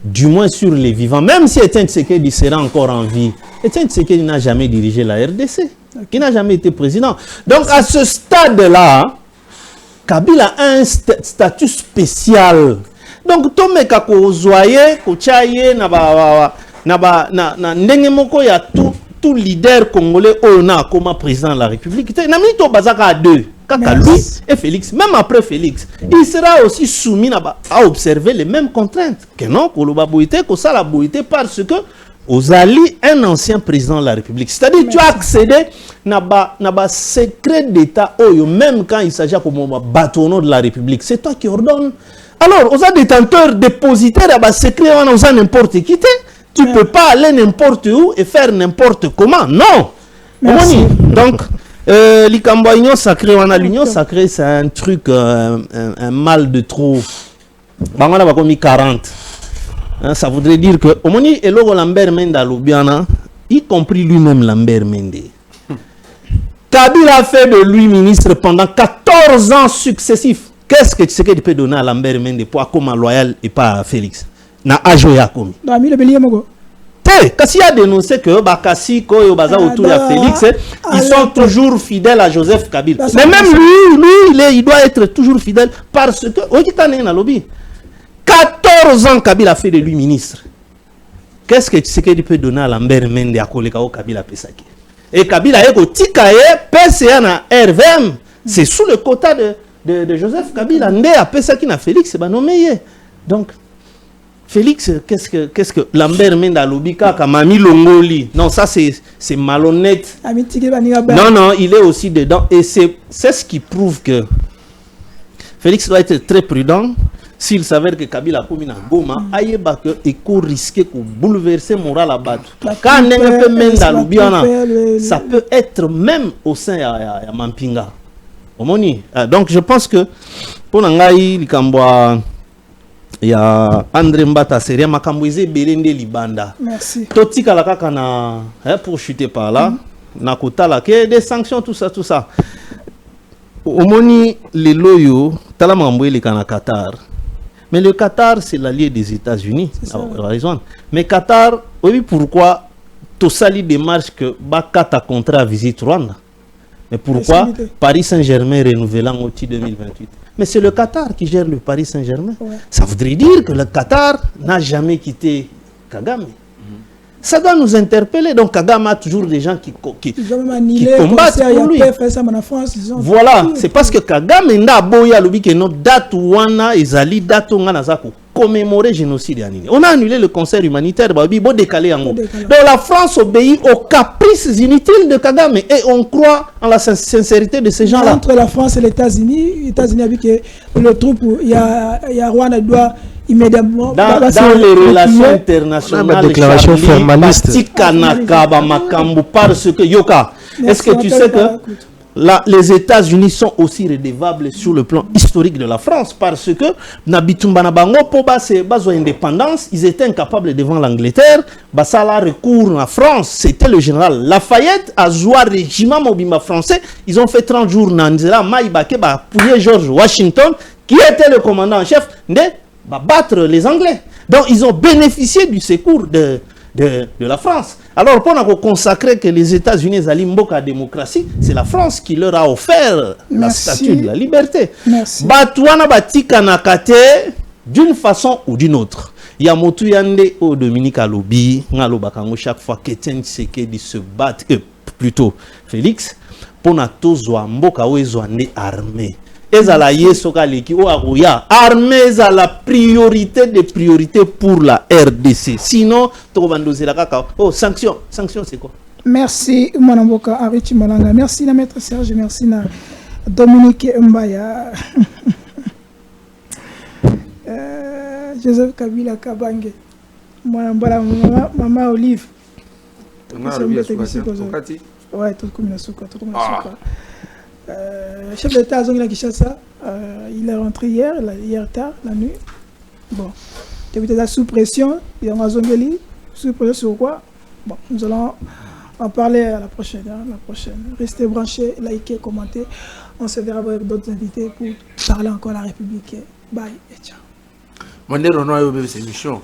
du moins sur les vivants, même si Etienne Tshisekedi sera encore en vie, Etienne Tshisekedi n'a jamais dirigé la RDC, qui n'a jamais été président. Donc à ce stade-là, Kabila a un statut spécial. Donc tout me kako zoye ko chaye na ndenge moko ya tout leader congolais na comme président de la République. Na mito bazaka à deux, kaka lui et Félix. Même après Félix, il sera aussi soumis à observer les mêmes contraintes que non ko loba boité ko ça la boité parce que Ozali un ancien président de la République. C'est-à-dire tu as accédé na ba secret d'état oyo même quand il s'agit comme bâtonneau de la République. C'est toi qui ordonne. Alors, aux détenteurs, dépositaires, secret, on a n'importe qui. Tu ne peux pas aller n'importe où et faire n'importe comment. Non. Donc, l'union sacrée, l'union sacrée, c'est un truc, un mal de trop. On a commis 40. Ça voudrait dire que, au moment où Lambert Mende a l'Obiana, y compris lui-même Lambert Mende, Kabila a fait de lui ministre pendant 14 ans successifs. Qu'est-ce que tu sais que tu peux donner à Lambert Mende pour comme loyal et pas à Félix? Na ajoya komi. Kasi a dénoncé que Bakassi, Koyo, Baza autour de Félix, ils sont toujours fidèles à Joseph Kabila. Mais même lui, il doit être toujours fidèle parce que, 14 ans Kabila a fait de lui ministre. Qu'est-ce que tu sais que tu peux donner à Lambert Mende à Kolekao Kabila Pesaki? Et Kabila est au Tikaye, PCA na RVM, c'est sous le quota de Joseph Kabila. Ndé a Pesaki na Félix, c'est nommé. Donc, Félix, qu'est-ce que Lambert Mende a lobby kaka Mami Longoli? Non, ça c'est malhonnête. Non, il est aussi dedans. Et c'est ce qui prouve que Félix doit être très prudent. S'il s'avère que Kabila a commis un Goma, il court risquer de bouleverser le moral à battre. Quand Mende a lobby, ça peut être même au sein de Mampinga. Donc je pense que pour Nangaï, il y a André Mbata Seria Makamboise Belende Libanda. Merci. Toti Kalaka na pour chuter par là, na kota la des sanctions tout ça. Omoni les loyo talamamboye le kana Qatar. Mais le Qatar c'est l'allié des États-Unis. Raison. Mais Qatar, oui pourquoi tout sali démarche que Bakata contrat visite Rwanda. Mais pourquoi Paris Saint-Germain renouvelant au 2028? Mais c'est le Qatar qui gère le Paris Saint-Germain. Ouais. Ça voudrait dire que le Qatar n'a jamais quitté Kagame. Ça doit nous interpeller. Donc Kagame a toujours des gens qui combattent pour lui. Voilà, c'est parce que Kagame n'a boya lobi que notre date wana ezali date nga nazako commémorer le génocide. On a annulé le concert humanitaire, bon décalé en haut. Donc la France obéit aux caprices inutiles de Kagame et on croit en la sincérité de ces gens-là. Entre la France et les États-Unis a vu que le troupe, il y a Rwanda doit immédiatement... Dans les relations internationales, déclaration formaliste. Parce que, Yoka, est-ce que tu sais que les États-Unis sont aussi redevables sur le plan historique de la France parce que Nabitumba Nabango pour indépendance, ils étaient incapables devant l'Angleterre, basala recours en France, c'était le général Lafayette à jouer régiment mobimba français, ils ont fait 30 jours Nanzela Maïbake pour George Washington qui était le commandant en chef de battre les Anglais. Donc ils ont bénéficié du secours de la France. Alors, pour nous consacrer que les États-Unis à la démocratie, c'est la France qui leur a offert la statue de la liberté. Merci. Batouana batika nakate d'une façon ou d'une autre. Il y a Motu Yande au Dominique Alobi, ngalo bakango chaque fois qu'Etienne Tshisekedi se bat, plutôt Félix, pour na tozwa mboka wezo ande armée. Armée est la priorité des priorités pour la RDC. Sinon, sanctions c'est quoi? Merci, Manamboka Arichi Malanga. Merci, la maître Serge. Merci, Dominique Mbaya. Joseph Kabila Kabange. Maman Olive. Ouais, tout comme chef d'État à Kinshasa, il est rentré hier tard, la nuit. Bon, il était sous pression, il est en Zongeli, sous pression sur quoi? Bon, nous allons en parler à la prochaine. Restez branchés, likez, commentez. On se verra avec d'autres invités pour parler encore à la République. Bye et ciao. Mon émission.